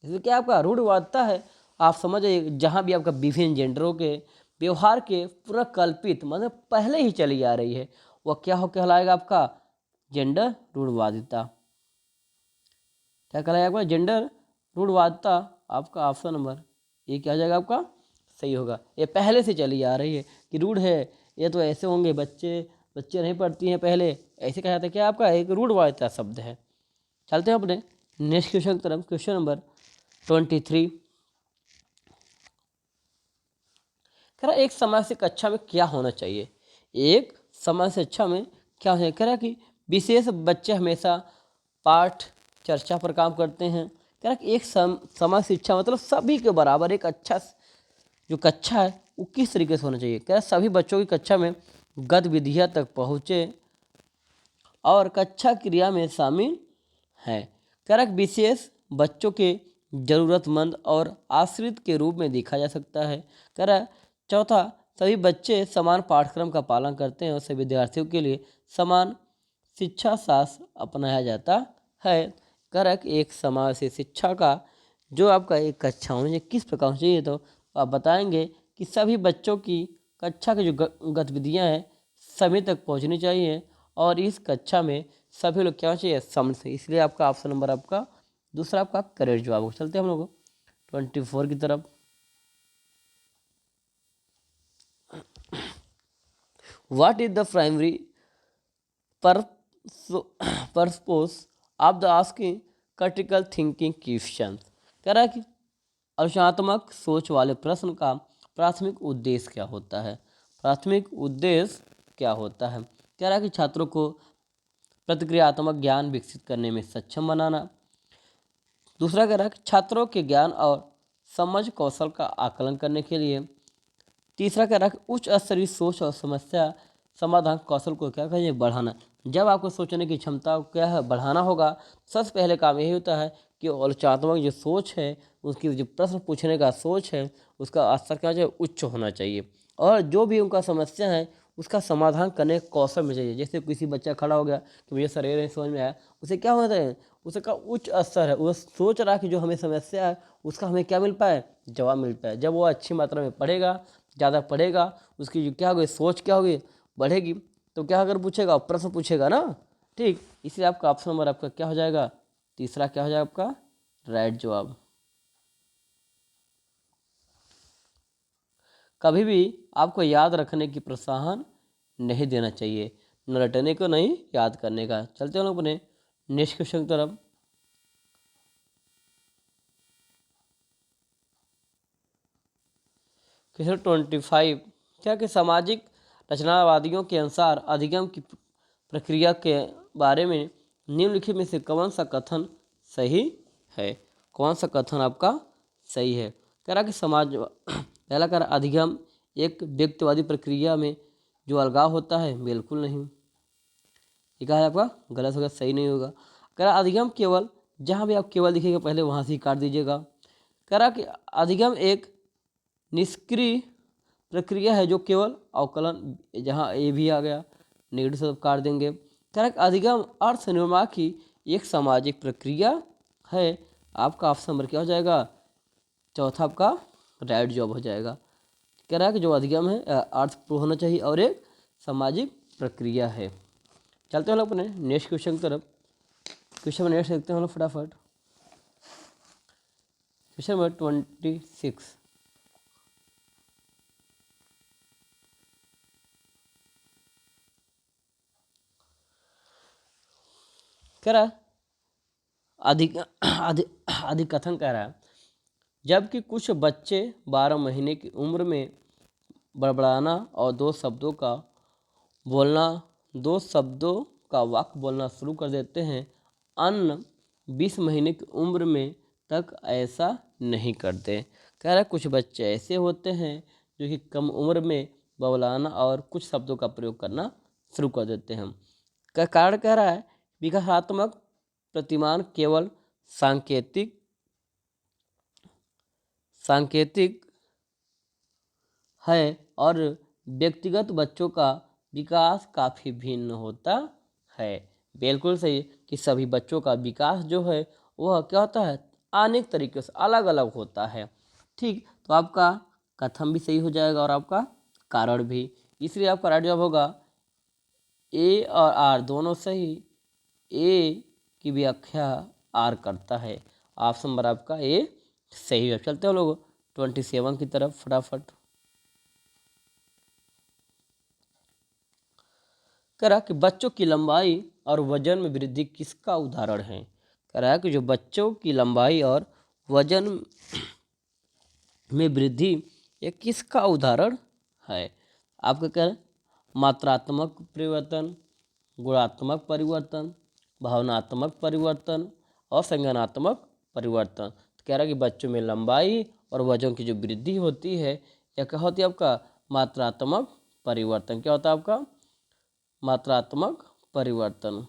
इसमें क्या आपका रूढ़वादिता है। आप समझ जाइए जहाँ भी आपका विभिन्न जेंडरों के व्यवहार के पूरा कल्पित मतलब पहले ही चली आ रही है, वह क्या हो कहलाएगा? आपका जेंडर रूढ़वादिता। क्या कहलाएगा आपका? जेंडर रूढ़वादिता। आपका ऑप्शन नंबर ये क्या हो जाएगा? आपका सही होगा। ये पहले से चली आ रही है कि रूढ़ है, ये तो ऐसे होंगे बच्चे, बच्चे नहीं पढ़ती हैं पहले, ऐसे कहा जाता है। क्या आपका एक रूढ़वादिता शब्द है। चलते हैं अपने नेक्स्ट क्वेश्चन की तरफ। Question number 23। कह रहा एक समय से कक्षा में क्या होना चाहिए? एक समय से कक्षा में क्या होना चाहिए? कह रहा कि विशेष बच्चे हमेशा पाठ चर्चा पर काम करते हैं। कह रहा कि एक समय शिक्षा मतलब सभी के बराबर एक अच्छा जो कक्षा है वो किस तरीके से होना चाहिए? कह रहा सभी बच्चों की कक्षा में गतिविधियाँ तक पहुँचे और कक्षा क्रिया में शामिल है। कह रहा विशेष बच्चों के जरूरतमंद और आश्रित के रूप में देखा जा सकता है। कह रहा चौथा, सभी बच्चे समान पाठ्यक्रम का पालन करते हैं और सभी विद्यार्थियों के लिए समान शिक्षा शास्त्र अपनाया जाता है। कह रहा एक समाज से शिक्षा का जो आपका एक कक्षा होनी चाहिए किस प्रकार होनी चाहिए? तो आप बताएंगे कि सभी बच्चों की कक्षा की जो गतिविधियाँ हैं समय तक पहुंचनी चाहिए और इस कक्षा में सभी लोग क्या चाहिए? समझ से। इसलिए आपका ऑप्शन नंबर आपका दूसरा आपका करेक्ट जवाब हो। चलते हैं हम लोग 24 की तरफ। What is the primary purpose of the asking critical thinking question? कह रहा है कि आलोचनात्मक सोच वाले प्रश्न का प्राथमिक उद्देश्य क्या होता है? प्राथमिक उद्देश्य क्या होता है? कह रहा है कि छात्रों को प्रतिक्रियात्मक ज्ञान विकसित करने में सक्षम बनाना। दूसरा कह रहा है कि छात्रों के ज्ञान और समझ कौशल का आकलन करने के लिए तीसरा कह रहा है कि उच्च स्तरीय सोच और समस्या समाधान कौशल को क्या कहेंगे, बढ़ाना। जब आपको सोचने की क्षमता को क्या है, बढ़ाना होगा, सबसे पहले काम यही होता है कि आलोचनात्मक जो सोच है, उसकी जो प्रश्न पूछने का सोच है, उसका स्तर क्या चाहिए, उच्च होना चाहिए। और जो भी उनका समस्या है उसका समाधान करने का कौशल में चाहिए। जैसे किसी बच्चा खड़ा हो गया कि मुझे सर ये नहीं समझ में आया, उसे क्या होता है, उसका उच्च स्तर है, वो सोच रहा है कि जो हमें समस्या है उसका हमें क्या मिल पाए, जवाब मिल पाए। जब वो अच्छी मात्रा में पढ़ेगा, ज़्यादा पढ़ेगा, उसकी जो क्या होगी, सोच क्या होगी, बढ़ेगी, तो क्या अगर पूछेगा, प्रश्न पूछेगा ना। ठीक, इसलिए आपका ऑप्शन नंबर आपका क्या हो जाएगा, तीसरा क्या हो जाएगा आपका राइट जवाब। कभी भी आपको याद रखने की प्रोत्साहन नहीं देना चाहिए, न रटने को नहीं याद करने का। चलते हैं लोग अपने नेक्स्ट क्वेश्चन की तरफ। क्वेश्चन 25, क्या कि सामाजिक रचनावादियों के अनुसार अधिगम की प्रक्रिया के बारे में निम्नलिखित में से कौन सा कथन सही है, कौन सा कथन आपका सही है। कह रहा कि समाज पहला कह रहा अधिगम एक व्यक्तिवादी प्रक्रिया में जो अलगाव होता है, बिल्कुल नहीं, ये कहा है आपका गलत होगा, सही नहीं होगा। कह रहा अधिगम केवल, जहाँ भी आप केवल दिखेगा पहले वहाँ से ही काट दीजिएगा। कह रहा कि अधिगम एक निष्क्रिय प्रक्रिया है जो केवल अवकलन, जहाँ ए भी आ गया नेगेटिव शब्द काट देंगे। कह रहा कि अधिगम अर्थ निर्माण की एक सामाजिक प्रक्रिया है। आपका ऑप्शन नंबर क्या हो जाएगा, चौथा आपका राइट जॉब हो जाएगा। कह रहा है कि जो अधिगम है अर्थपूर्ण होना चाहिए और एक सामाजिक प्रक्रिया है। चलते हैं लोग अपने नेक्स्ट क्वेश्चन की तरफ। क्वेश्चन में नेक्स्ट देखते हैं हम लोग फटाफट। क्वेश्चन नंबर 26, कह रहा अधिक अधिकथन कह रहा है, जबकि कुछ बच्चे 12 महीने की उम्र में बड़बड़ाना और दो शब्दों का वाक्य बोलना शुरू कर देते हैं, अन्य 20 महीने की उम्र में तक ऐसा नहीं करते। कह रहा है कुछ बच्चे ऐसे होते हैं जो कि कम उम्र में बबलाना और कुछ शब्दों का प्रयोग करना शुरू कर देते हैं। का कारण कह रहा है विकासात्मक प्रतिमान केवल सांकेतिक है और व्यक्तिगत बच्चों का विकास काफ़ी भिन्न होता है। बिल्कुल सही कि सभी बच्चों का विकास जो है वह क्या होता है, अनेक तरीके से अलग अलग होता है। ठीक, तो आपका कथन भी सही हो जाएगा और आपका कारण भी, इसलिए आपका राइट जवाब होगा ए और आर दोनों सही। ए की व्याख्या आर करता है, ऑप्शन नंबर आपका ए सही है। चलते हैं लोग 27 की तरफ फटाफट। कह रहा कि बच्चों की लंबाई और वजन में वृद्धि किसका उदाहरण है। कह रहा है कि जो बच्चों की लंबाई और वजन में वृद्धि ये किसका उदाहरण है। आपका कह रहे मात्रात्मक परिवर्तन, गुणात्मक परिवर्तन, भावनात्मक परिवर्तन और संज्ञानात्मक परिवर्तन। तो कह रहा है कि बच्चों में लंबाई और वजन की जो वृद्धि होती है यह क्या होती है, आपका मात्रात्मक परिवर्तन। क्या होता है आपका मात्रात्मक परिवर्तन।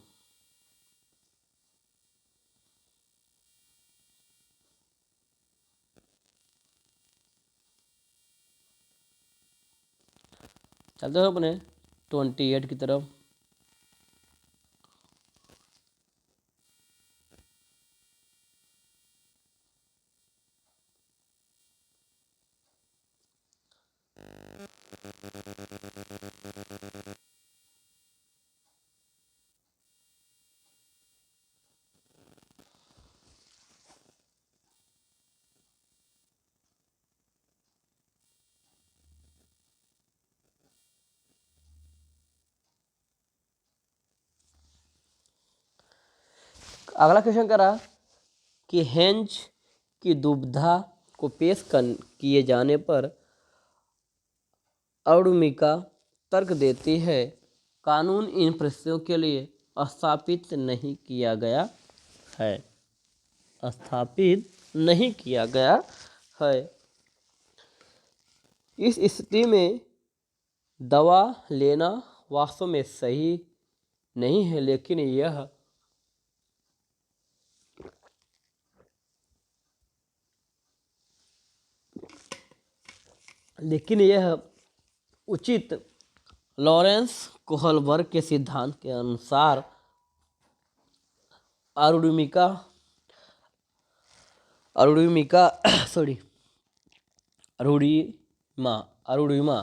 चलते हैं अपने 28 की तरफ। अगला क्वेश्चन कह रहा कि हेंज की दुविधा को पेश किए जाने पर अरुणिका तर्क देती है, कानून इन परिस्थितियों के लिए स्थापित नहीं किया गया है, स्थापित नहीं किया गया है। इस स्थिति में दवा लेना वास्तव में सही नहीं है, लेकिन यह उचित। लॉरेंस कोहलबर्ग के सिद्धांत के अनुसार अरुणिमिका अरुणिमा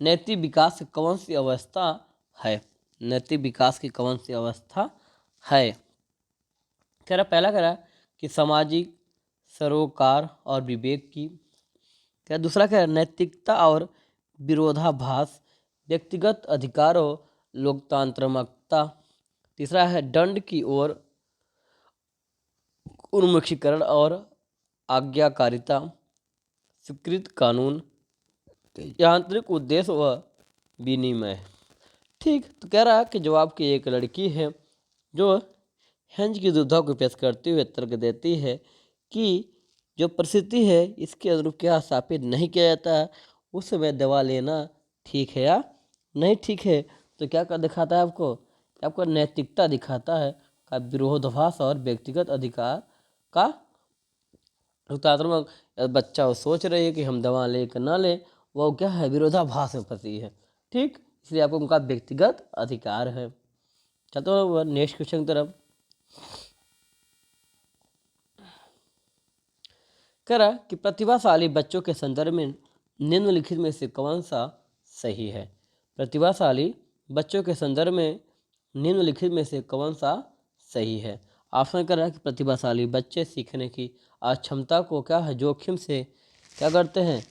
नैतिक विकास की कौन सी अवस्था है? नैतिक विकास की कौन सी अवस्था है? कह रहा पहला कह रहा कि सामाजिक सरोकार और विवेक की। क्या दूसरा कह रहा नैतिकता और विरोधाभास, व्यक्तिगत अधिकार और लोकतांत्रिकता। तीसरा है दंड की ओर उन्मुखीकरण और आज्ञाकारिता, स्वीकृत कानून, यांत्रिक उद्देश्य व विनिमय। ठीक, तो कह रहा है कि जवाब की एक लड़की है जो हेंज की दुविधा को पेश करते हुए तर्क देती है कि जो परिस्थिति है इसके अनुरूप क्या स्थापित नहीं किया जाता है, उस समय दवा लेना ठीक है या नहीं ठीक है। तो क्या कर दिखाता है आपको? आपको नैतिकता दिखाता है का विरोधाभास और व्यक्तिगत अधिकार का लोकतांत्रिक। बच्चा वो सोच रही है कि हम दवा ले कि ना ले, वो क्या है विरोधाभास में फंसी है। ठीक, इसलिए आपको उनका व्यक्तिगत अधिकार है। चलो नेक्स्ट क्वेश्चन की तरफ। कह रहा कि प्रतिभाशाली बच्चों के संदर्भ में निम्नलिखित में से कौन सा सही है? प्रतिभाशाली बच्चों के संदर्भ में निम्नलिखित में से कौन सा सही है? ऑप्शन कर रहा है कि प्रतिभाशाली बच्चे सीखने की अक्षमता को क्या है जोखिम से क्या करते हैं?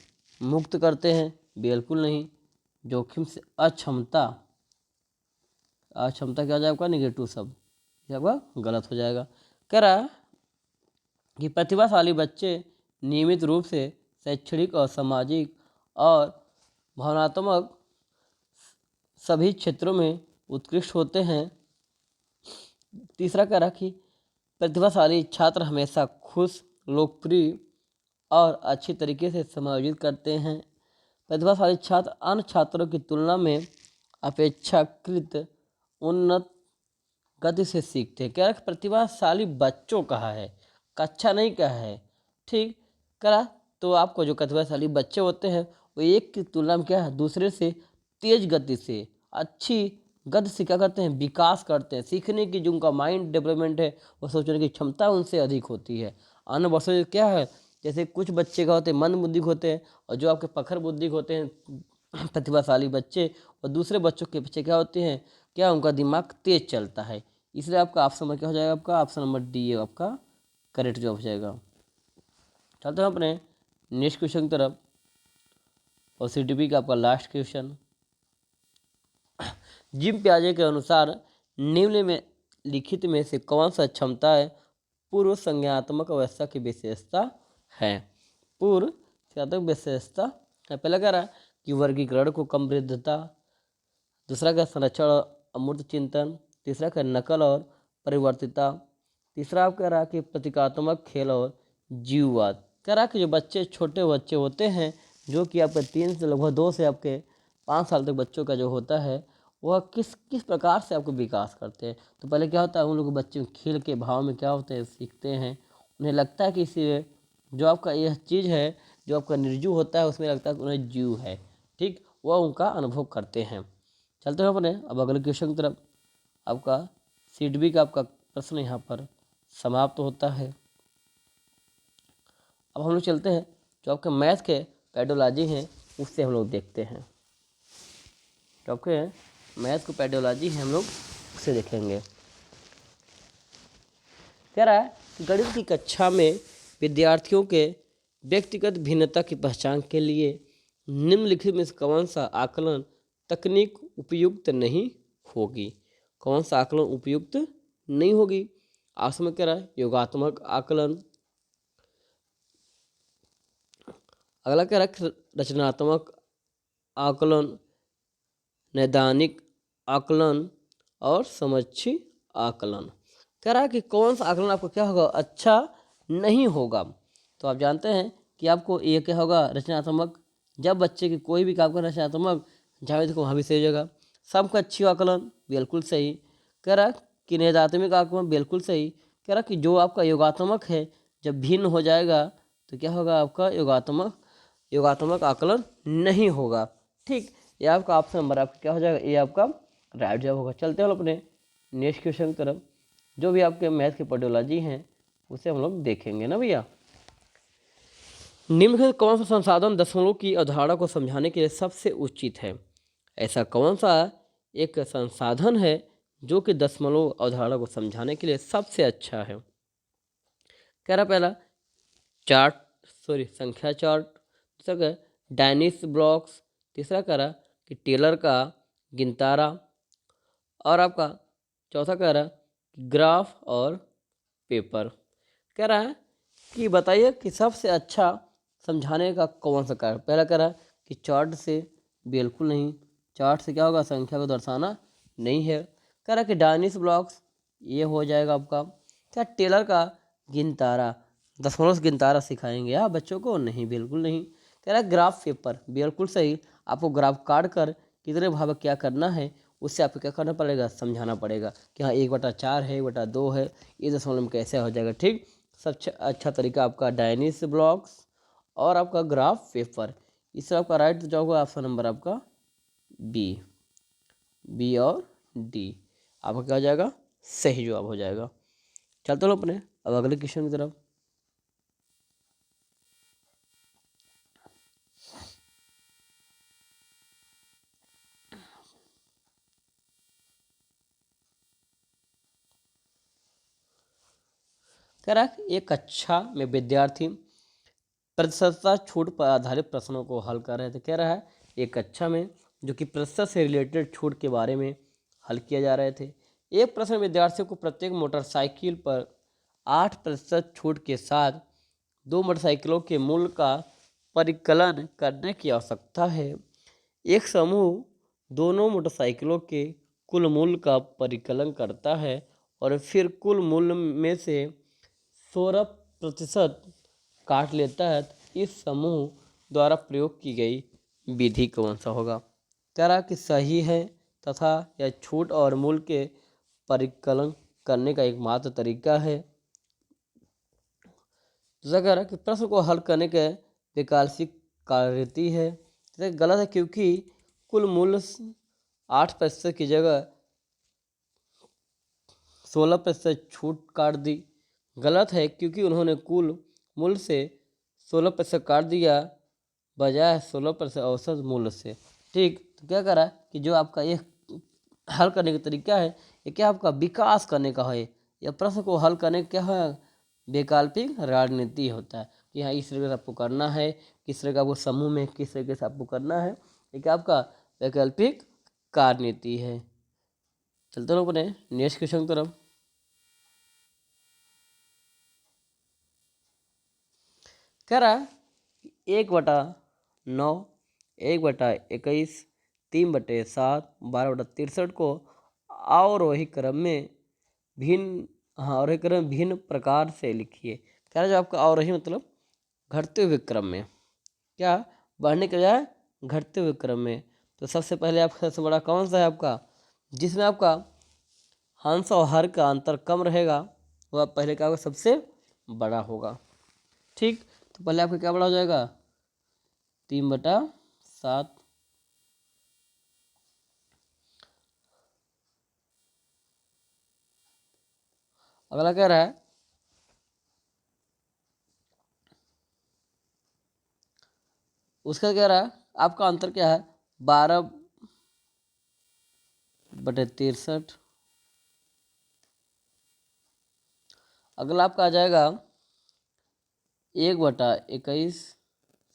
मुक्त करते हैं। बिल्कुल नहीं, जोखिम से अक्षमता क्या हो जाएगा आपका निगेटिव शब्द, ये आपका गलत हो जाएगा। कह रहा है कि प्रतिभाशाली बच्चे नियमित रूप से शैक्षणिक और सामाजिक और भावनात्मक सभी क्षेत्रों में उत्कृष्ट होते हैं। तीसरा कह रहा कि प्रतिभाशाली छात्र हमेशा खुश, लोकप्रिय और अच्छी तरीके से समायोजित करते हैं। प्रतिभाशाली छात्र अन्य छात्रों की तुलना में अपेक्षाकृत उन्नत गति से सीखते हैं। कह रहा प्रतिभाशाली बच्चों कहा है, कक्षा नहीं कहा है। ठीक करा, तो आपको जो प्रतिभाशाली बच्चे होते हैं वो एक की तुलना में क्या है दूसरे से तेज गति से अच्छी गति से क्या करते हैं विकास करते हैं। सीखने की जो उनका माइंड डेवलपमेंट है वो सोचने की क्षमता उनसे अधिक होती है। अन्य बच्चों से क्या है जैसे कुछ बच्चे का होते हैं मंद बुद्धि होते हैं और जो आपके प्रखर बुद्धि होते हैं प्रतिभाशाली बच्चे, और दूसरे बच्चों के बच्चे क्या होते हैं क्या उनका दिमाग तेज चलता है। इसलिए आपका ऑप्शन नंबर क्या हो जाएगा? आपका ऑप्शन नंबर डी है आपका करेक्ट जवाब हो जाएगा। चलते हैं अपने नेक्स्ट क्वेश्चन की तरफ और सीडीपी का आपका लास्ट क्वेश्चन। जिम प्याजे के अनुसार निम्न में लिखित में से कौन सा क्षमता है पूर्व संज्ञानात्मक अवस्था की विशेषता है? पूर्व संज्ञानात्मक विशेषता है। पहला कह रहा है कि वर्गीकरण को कम वृद्धता, दूसरा का संरक्षण और अमूर्त चिंतन, तीसरा का नकल और परिवर्तिता, तीसरा आप कह रहा है कि प्रतीकात्मक खेल और जीववाद। कह रहा है कि जो बच्चे छोटे बच्चे होते हैं जो कि आपके 3 से लगभग 2 से आपके 5 साल तक बच्चों का जो होता है वह किस किस प्रकार से आपको विकास करते हैं। तो पहले क्या होता है उन लोग बच्चे खेल के भाव में क्या होते हैं सीखते हैं। उन्हें लगता है कि इसी जो आपका यह चीज़ है जो आपका निर्जीव होता है उसमें लगता है कि उन्हें जीव है। ठीक, वह उनका अनुभव करते हैं। चलते हैं अपने अब अगले क्वेश्चन की तरफ। आपका सीट बी का आपका प्रश्न यहाँ पर समाप्त होता है। अब हम लोग चलते हैं जो आपके मैथ के पेडोलॉजी हैं उससे हम लोग देखते हैं। जो आपके मैथ को पेडोलॉजी है हम लोग उससे देखेंगे। कह रहा है कि गणित की कक्षा में विद्यार्थियों के व्यक्तिगत भिन्नता की पहचान के लिए निम्नलिखित में से कौन सा आकलन तकनीक उपयुक्त नहीं होगी? कौन सा आकलन उपयुक्त नहीं होगी? आसम में कह रहा है योगात्मक आकलन, अगला कह रहा है रचनात्मक आकलन, नैदानिक आकलन और समझी आकलन। कह रहा है कि कौन सा आकलन आपको क्या होगा अच्छा नहीं होगा। तो आप जानते हैं कि आपको ये क्या होगा रचनात्मक जब बच्चे की कोई भी काम करना चाहता हूँ जहाँ देखो वहाँ भी सही हो जाएगा। समकक्षीय आकलन बिल्कुल सही। कह रहा कि निदात्मक आकलन बिल्कुल सही। कह रहा कि जो आपका योगात्मक है जब भिन्न हो जाएगा तो क्या होगा, आपका योगात्मक आकलन नहीं होगा। ठीक, ये आपका ऑप्शन नंबर आपका क्या हो जाएगा, ये आपका राइट जवाब होगा। चलते हैं अपने नेक्स्ट क्वेश्चन की तरफ। जो भी आपके मैथ की पॉडोलॉजी हैं उसे हम लोग देखेंगे ना भैया। निम्न कौन सा संसाधन दशमलव की अवधारणा को समझाने के लिए सबसे उचित है? ऐसा कौन सा एक संसाधन है जो कि दशमलव अवधारणा को समझाने के लिए सबसे अच्छा है? कह रहा पहला संख्या चार्ट, दूसरा कह डायनिस ब्लॉक्स, तीसरा कह रहा कि टेलर का गिनतारा, और आपका चौथा कह रहा ग्राफ और पेपर। कह रहा है कि बताइए कि सबसे अच्छा समझाने का कौन सा कार्य। पहला कह रहा है कि चार्ट से, बिल्कुल नहीं, चार्ट से क्या होगा, संख्या को दर्शाना नहीं है। कह रहा है कि डायनिस ब्लॉक्स, ये हो जाएगा आपका। क्या टेलर का गिनतारा, दशमलव से गिनतारा सिखाएंगे आप बच्चों को? नहीं, बिल्कुल नहीं। कह रहा है ग्राफ पेपर, बिल्कुल सही। आपको ग्राफ काट कर कितने भाग क्या करना है उससे आपको क्या करना पड़ेगा, समझाना पड़ेगा कि हाँ 1/4 है, 1/2 है, ये दशमलव में कैसे हो जाएगा। ठीक, सबसे अच्छा तरीका आपका डायनिस ब्लॉक्स और आपका ग्राफ पेपर। इससे आपका राइट जवाब होगा ऑप्शन नंबर आपका बी और डी, आपका क्या हो जाएगा, सही जवाब हो जाएगा। चलते हो अपने अब अगले क्वेश्चन की तरफ। कह रहा है एक कक्षा में विद्यार्थी प्रतिशतता छूट पर आधारित प्रश्नों को हल कर रहे थे। कह रहा है एक कक्षा में जो कि प्रतिशत से रिलेटेड छूट के बारे में हल किया जा रहे थे। एक प्रश्न विद्यार्थियों को प्रत्येक मोटरसाइकिल पर 8% छूट के साथ 2 मोटरसाइकिलों के मूल्य का परिकलन करने की आवश्यकता है। एक समूह दोनों मोटरसाइकिलों के कुल मूल्य का परिकलन करता है और फिर कुल मूल्य में से 16% काट लेता है। इस समूह द्वारा प्रयोग की गई विधि कौन सा होगा? कह रहा कि सही है तथा यह छूट और मूल्य के परिकलन करने का एकमात्र तरीका है। दूसरा कह रहा कि प्रश्न को हल करने के वैकल्पिक कार्यरीति है। तो गलत है क्योंकि कुल मूल्य 8% की जगह 16% छूट काट दी। गलत है क्योंकि उन्होंने कुल मूल्य से 16% काट दिया बजाय 16% औसत मूल्य से। ठीक, तो क्या करा कि जो आपका ये हल करने का तरीका है ये क्या आपका विकास करने का है, या प्रश्न को हल करने का क्या है, वैकल्पिक रणनीति होता है कि हाँ इस तरह से आपको करना है, किस तरह का वो समूह में किस तरीके से आपको करना है, ये क्या आपका वैकल्पिक कार्यनीति है। चलते रहो अपने नेक्स्ट क्वेश्चन की तरफ। कह रहा है 1/9, 1/21, 3/7, 12/63 को अवरोही क्रम में आरोही क्रम में भिन्न प्रकार से लिखिए। कह रहा है जो आपका अवरोही मतलब घटते हुए क्रम में, क्या बढ़ने के बजाय घटते हुए क्रम में। तो सबसे पहले आपका सबसे बड़ा कौन सा है आपका, जिसमें आपका हंस और हर का अंतर कम रहेगा वह पहले क्या होगा, सबसे बड़ा होगा। ठीक, तो पहले आपका क्या बड़ा हो जाएगा, 3/7। अगला कह रहा है उसका कह रहा है आपका अंतर क्या है, 12/63। अगला आपका आ जाएगा 1/21,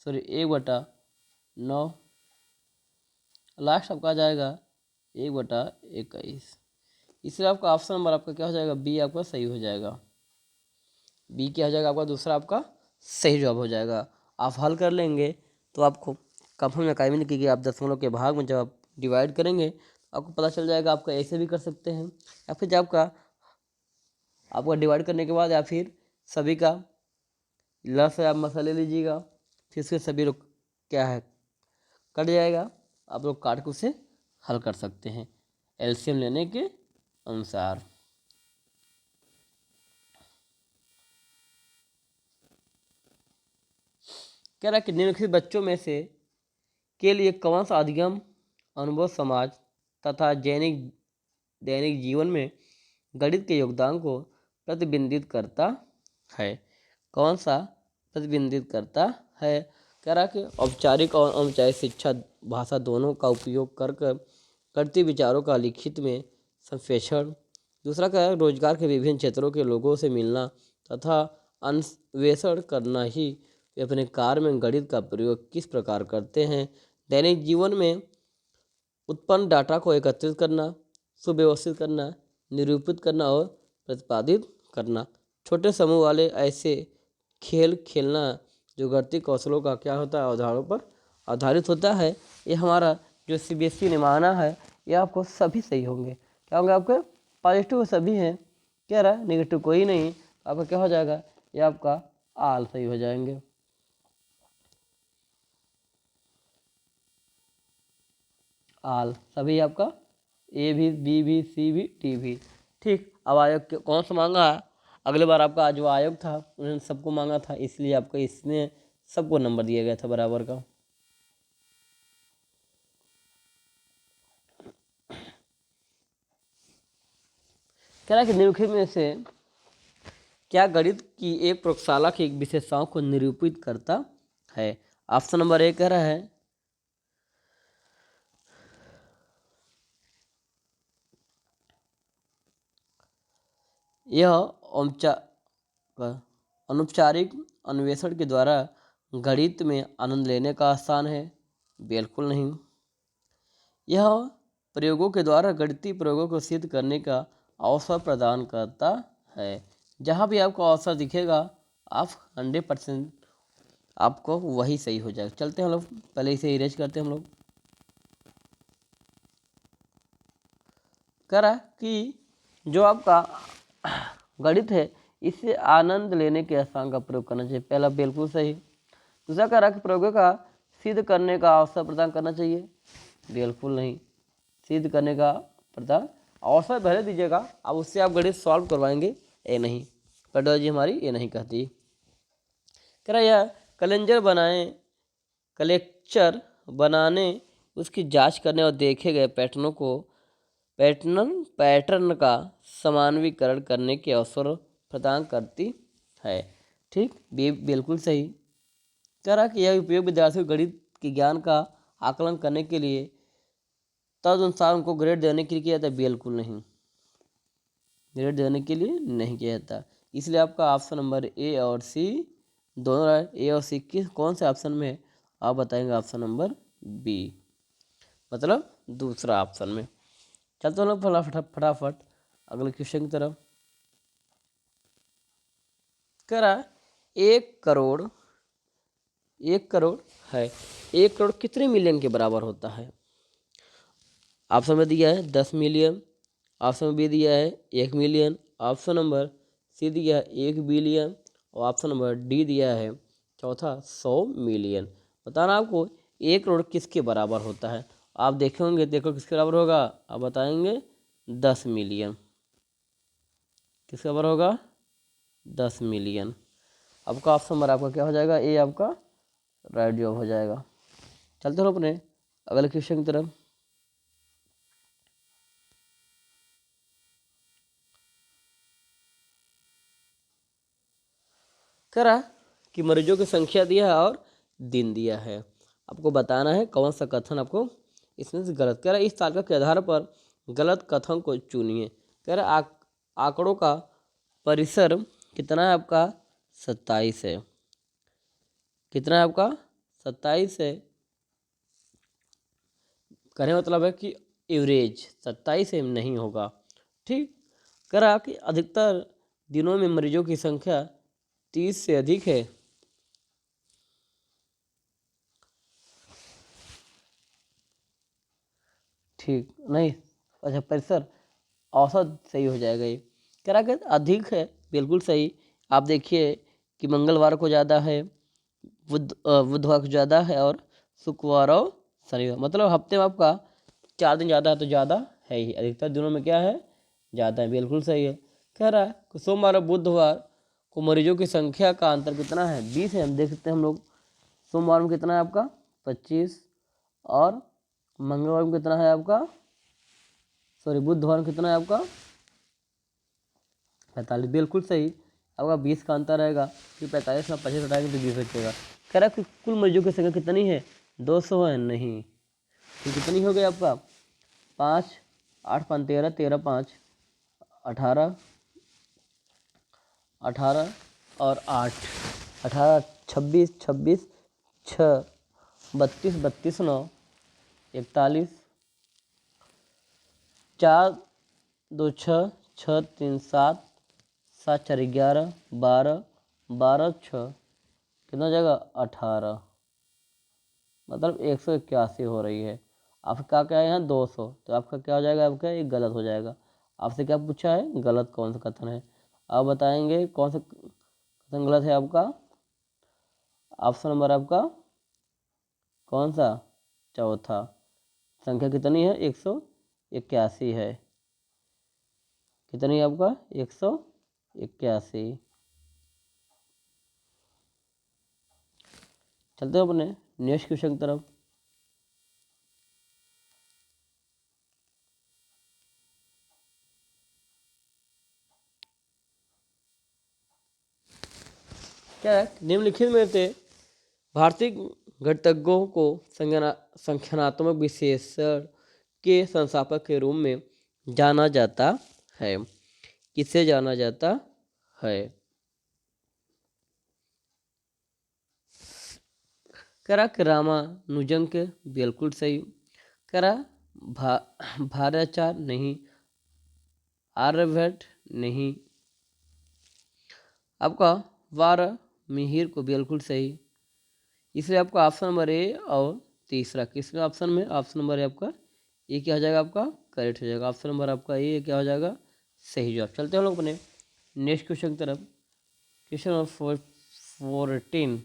1/9। लास्ट आपका आ जाएगा 1/21। इसलिए आपका ऑप्शन नंबर आपका क्या हो जाएगा, बी आपका सही हो जाएगा। बी क्या हो जाएगा आपका, दूसरा आपका सही जवाब हो जाएगा। आप हल कर लेंगे तो आपको कंफर्म अकादमी की आप दशमलव के भाग में जब आप डिवाइड करेंगे तो आपको पता चल जाएगा। आपका ऐसे भी कर सकते हैं या फिर जब आपका डिवाइड करने के बाद या फिर सभी का लस आप मसाले लीजिएगा, फिर उसके सभी लोग क्या है कट जाएगा, आप लोग काट के उसे हल कर सकते हैं एलसीएम लेने के अनुसार। कह रहा है कि निम्नलिखित बच्चों में से के लिए कौन सा अधिगम अनुभव समाज तथा दैनिक जीवन में गणित के योगदान को प्रतिबिंबित करता है? कौन सा प्रतिबिंबित करता है? कह रहा कि औपचारिक और अनौपचारिक शिक्षा भाषा दोनों का उपयोग कर करती विचारों का लिखित में संप्रेषण। दूसरा क्या है, रोजगार के विभिन्न क्षेत्रों के लोगों से मिलना तथा अन्वेषण करना ही वे अपने कार्य में गणित का प्रयोग किस प्रकार करते हैं। दैनिक जीवन में उत्पन्न डाटा को एकत्रित करना, सुव्यवस्थित करना, निरूपित करना और प्रतिपादित करना। छोटे समूह वाले ऐसे खेल खेलना जो गणितीय कौशलों का क्या होता है, अवधारणों पर आधारित होता है। ये हमारा जो सीबीएसई ने माना है, ये आपको सभी सही होंगे। क्या होंगे आपके? पॉजिटिव सभी हैं, क्या रहा नेगेटिव कोई नहीं। आपका क्या हो जाएगा? ये आपका आल सही हो जाएंगे। आल सभी आपका, ए भी, बी भी, सी भी, डी भी। ठीक, अब आयोग कौन सा मांगा है? अगले बार आपका जो आयोग था उन्होंने सबको मांगा था, इसलिए आपको इसमें सबको नंबर दिया गया था बराबर का। कह रहा है कि निम्नलिखित में से क्या गणित की एक प्रयोगशाला की विशेषताओं को निरूपित करता है? ऑप्शन नंबर ए कह रहा है यह अनौपचारिक अन्वेषण के द्वारा गणित में आनंद लेने का आसान है। बिल्कुल नहीं। यह प्रयोगों के द्वारा गणितीय प्रयोगों को सिद्ध करने का अवसर प्रदान करता है। जहाँ भी आपको अवसर दिखेगा आप 100% आपको वही सही हो जाएगा। चलते हैं हम लोग, पहले इसे इरेज करते हैं हम लोग। कह रहा है कि जो आपका गणित है इससे आनंद लेने के आसान का प्रयोग करना चाहिए। पहला बिल्कुल सही। दूसरा कह रहा है कि प्रयोगों का सिद्ध करने का अवसर प्रदान करना चाहिए। बिल्कुल नहीं। सिद्ध करने का प्रदान अवसर पहले दीजिएगा, अब उससे आप गणित सॉल्व करवाएंगे, ये नहीं। पेडोलॉजी हमारी ये नहीं कहती। कह रहा है यह कलेक्चर बनाने उसकी जांच करने और देखे गए पैटर्नों को पैटर्न का समानवीकरण करने के अवसर प्रदान करती है। ठीक, बिल्कुल सही। कह रहा कि यह उपयोग विद्यार्थियों को गणित के ज्ञान का आकलन करने के लिए तदनुसार उनको ग्रेड देने के लिए किया जाता है। बिल्कुल नहीं, ग्रेड देने के लिए नहीं किया जाता। इसलिए आपका ऑप्शन नंबर ए और सी दोनों है। ए और सी किस कौन से ऑप्शन में है? आप बताएंगे ऑप्शन नंबर बी, मतलब दूसरा ऑप्शन में। चलते हैं लोग फटाफट अगले क्वेश्चन की तरफ। कह रहा 1 करोड़ है, 1 करोड़ कितने मिलियन के बराबर होता है? ऑप्शन में दिया है 10 मिलियन, ऑप्शन में बी दिया है 1 मिलियन, ऑप्शन नंबर सी दिया है 1 बिलियन और ऑप्शन नंबर डी दिया है चौथा 100 मिलियन। बताना आपको 1 करोड़ किसके बराबर होता है। आप देखे होंगे, देखो किसके बराबर होगा, आप बताएंगे 10 मिलियन। किसके बराबर होगा? 10 मिलियन। आपका ऑप्शन नंबर आपका क्या हो जाएगा? ए आपका राइट जवाब हो जाएगा। चलते हो अपने अगले क्वेश्चन की तरफ। कह रहा कि मरीजों की संख्या दिया है और दिन दिया है, आपको बताना है कौन सा कथन आपको इसमें से गलत। कह रहा है इस तालिका के आधार पर गलत कथन को चुनिए। कह रहा आंकड़ों का परिसर कितना है आपका? 27 है। कितना है आपका? 27 है। कहने का मतलब है कि एवरेज 27 से नहीं होगा। ठीक, कह रहा कि अधिकतर दिनों में मरीजों की संख्या 30 से अधिक है। ठीक नहीं, अच्छा परिसर औसत सही हो जाएगा। ये कह रहा कि अधिक है, बिल्कुल सही। आप देखिए कि मंगलवार को ज़्यादा है, बुधवार को ज़्यादा है और शुक्रवार और शनिवार, मतलब हफ्ते में आपका 4 दिन ज़्यादा है तो ज़्यादा है ही, अधिकतर दिनों में क्या है, ज़्यादा है। बिल्कुल सही है। कह रहा है कि सोमवार और बुधवार को मरीजों की संख्या का अंतर कितना है, 20 है। हम देख सकते हैं हम लोग, सोमवार में कितना है आपका 25, और मंगलवार में कितना है आपका, सॉरी बुधवार में कितना है आपका 45। बिल्कुल सही, आपका 20 का अंतर रहेगा कि 45 में 25 हटाएंगे तो 20 बचेगा। कह रहा है कि कुल मरीजों की संख्या कितनी है, 200 है। नहीं, तो कितनी हो गई आपका 5, 8 5 13, 13 5 18, 18 और 8, 18 26, 26 6 32, 32 9 41, 4 2 6 6 3 7 7 4 11 12 12 6 कितना हो जाएगा 18, मतलब 181 हो रही है। आपका क्या है यहाँ 200, तो आपका क्या हो जाएगा, आपका ये गलत हो जाएगा। आपसे क्या पूछा है, गलत कौन सा कथन है। आप बताएंगे कौन सा कथन गलत है आपका। ऑप्शन नंबर आपका कौन सा, चौथा। संख्या कितनी है, 181 है। कितनी है आपका 181। चलते हो अपने नेक्स्ट क्वेश्चन की तरफ। क्या है, निम्नलिखित में से भारतीय गणितज्ञों को संख्यानात्मक विश्लेषण के संस्थापक के रूप में जाना जाता है, किसे जाना जाता है। करा रामानुजन के, बिल्कुल सही। करा भारताचार्य नहीं, आर्यभट्ट नहीं, आपका वारामिहिर को, बिल्कुल सही। इसलिए आपका ऑप्शन नंबर ए और तीसरा, किसमें ऑप्शन में, ऑप्शन नंबर है आपका ये क्या हो जाएगा, आपका करेक्ट हो जाएगा। ऑप्शन नंबर आपका ये क्या हो जाएगा, सही जवाब। चलते हैं हम लोग अपने नेक्स्ट क्वेश्चन की तरफ। Question number 14।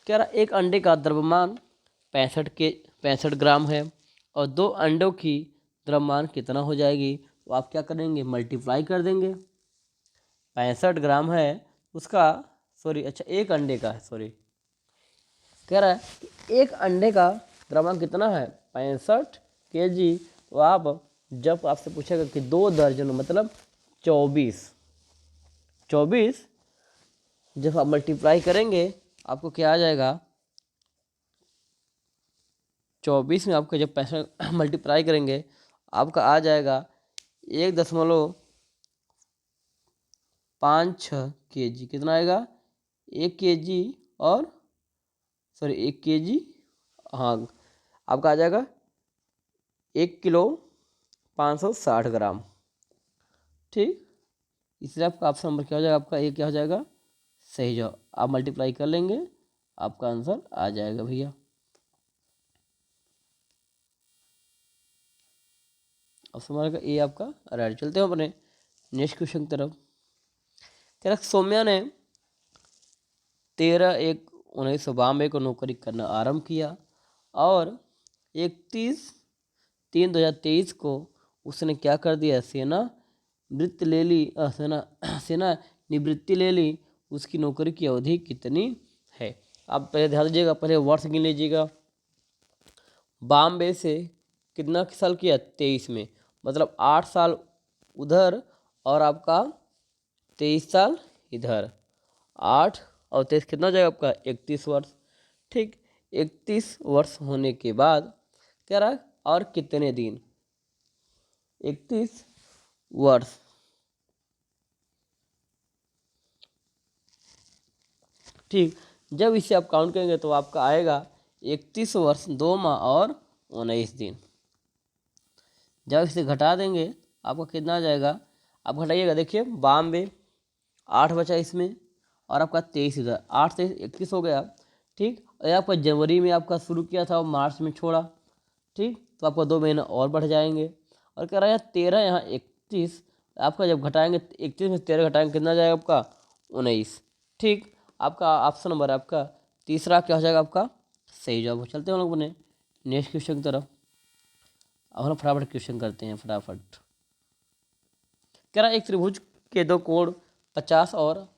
कह रहा एक अंडे का द्रव्यमान 65 ग्राम है और 2 अंडों की द्रव्यमान कितना हो जाएगी, तो आप क्या करेंगे, मल्टीप्लाई कर देंगे। 65 ग्राम है उसका, सॉरी अच्छा एक अंडे का है, सॉरी कह रहा है कि एक अंडे का द्रव्यमान कितना है 65 kg। तो आप जब आपसे पूछेगा कि 2 दर्जन मतलब 24, जब आप मल्टीप्लाई करेंगे आपको क्या आ जाएगा, 24 में आपको जब 65 मल्टीप्लाई करेंगे आपका आ जाएगा 1.56 kg। कितना आएगा 1 kg और सॉरी 1 kg, हाँ आपका आ जाएगा 1 किलो 560 ग्राम। ठीक, इसलिए आपका ऑप्शन नंबर क्या हो जाएगा, आपका ये क्या हो जाएगा, सही जवाब। आप मल्टीप्लाई कर लेंगे आपका आंसर आ जाएगा भैया। ऑप्शन नंबर का ये आपका राइट। चलते हैं अपने नेक्स्ट क्वेश्चन की तरफ। तेरा सौम्या ने 13/1/1992 को नौकरी करना आरंभ किया और 31/3/2023 को उसने क्या कर दिया, सेना वृत्ति ले ली, सेना निवृत्ति ले ली। उसकी नौकरी की अवधि कितनी है। आप पहले ध्यान दीजिएगा, पहले वर्ष गिन लीजिएगा। बॉम्बे से कितना साल किया, 23 में, मतलब 8 साल उधर और आपका 23 साल इधर। 8 और 23 कितना हो जाएगा आपका 31 वर्ष। ठीक, 31 वर्ष होने के बाद कह रहा है और कितने दिन, 31 वर्ष, ठीक। जब इसे आप काउंट करेंगे तो आपका आएगा 31 वर्ष 2 माह और 19 दिन। जब इसे घटा देंगे आपका कितना आ जाएगा, आप घटाइएगा, देखिए 92, 8 बचा इसमें और आपका 23 इधर, 8 से 31 हो गया। ठीक, और आपका जनवरी में आपका शुरू किया था और मार्च में छोड़ा। ठीक, तो आपका 2 महीना और बढ़ जाएंगे। और कह रहा है 13 यहाँ 31, आपका जब घटाएंगे 31 में 13 घटाएंगे कितना जाएगा आपका 19। ठीक, आपका ऑप्शन नंबर आपका तीसरा क्या हो जाएगा आपका सही जवाब। चलते हैं हम लोग अपने नेक्स्ट क्वेश्चन की तरफ। अब हम फटाफट क्वेश्चन करते हैं फटाफट। कह रहा एक त्रिभुज के दो कोण 50 और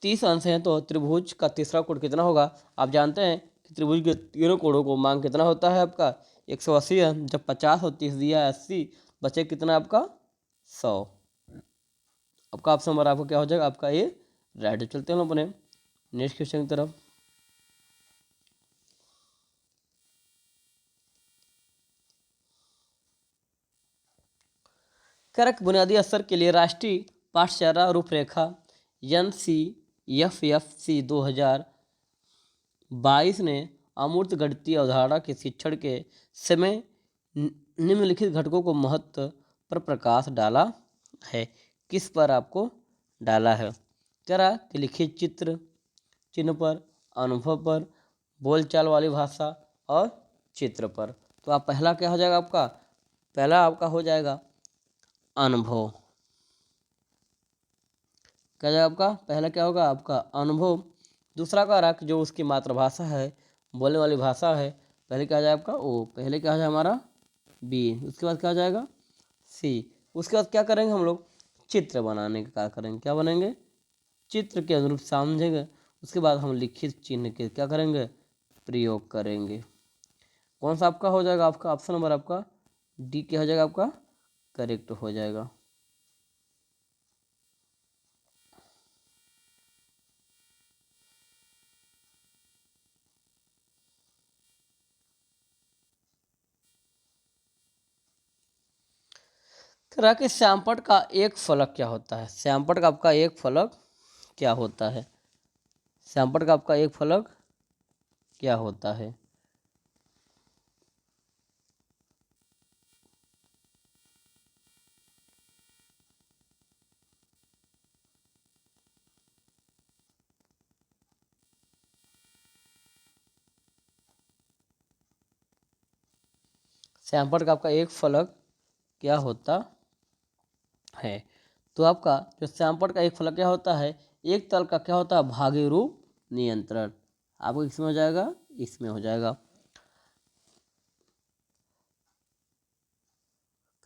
30 अंश हैं, तो त्रिभुज का तीसरा कोण कितना होगा। आप जानते हैं कि त्रिभुज के तीनों कोणों को मान कितना होता है आपका 180 अंश। जब 50 और 30 दिया है 80, बचे कितना आपका 100। आपका ऑप्शन नंबर आपका क्या हो जाएगा आपका ये राइट। चलते हैं हम अपने नेक्स्ट क्वेश्चन की तरफ। करक बुनियादी स्तर के लिए राष्ट्रीय पाठशाला रूपरेखा NCFFC 2022 ने अमूर्त गणितीय अवधारणा के शिक्षण के समय निम्नलिखित घटकों को महत्व पर प्रकाश डाला है। किस पर आपको डाला है। कह रहा कि लिखित चित्र चिन्ह पर, अनुभव पर, बोलचाल वाली भाषा और चित्र पर। तो आप पहला क्या हो जाएगा आपका, पहला आपका हो जाएगा अनुभव। क्या जाएगा आपका पहला क्या होगा आपका अनुभव। दूसरा का रख जो उसकी मातृभाषा है, बोलने वाली भाषा है, पहले क्या आ जाएगा आपका ओ, पहले क्या आ जाएगा हमारा बी, उसके बाद क्या आ जाएगा सी। उसके बाद क्या करेंगे हम लोग चित्र बनाने का क्या करेंगे, क्या बनेंगे चित्र के अनुरूप समझेंगे। उसके बाद हम लिखित चिन्ह के क्या करेंगे प्रयोग करेंगे। कौन सा आपका हो जाएगा आपका ऑप्शन नंबर आपका डी क्या हो जाएगा आपका करेक्ट हो जाएगा। कह कि श्यामपट्ट का एक फलक क्या होता है। श्यामपट्ट का आपका एक फलक क्या होता है। श्यामपट्ट का आपका एक फलक क्या होता है। श्यामपट्ट का आपका एक फलक क्या होता है। तो आपका जो श्यामपट्ट का एक फलक क्या होता है, एक तल का क्या होता है भागे रूप नियंत्रण। आपको इसमें हो जाएगा इसमें हो जाएगा।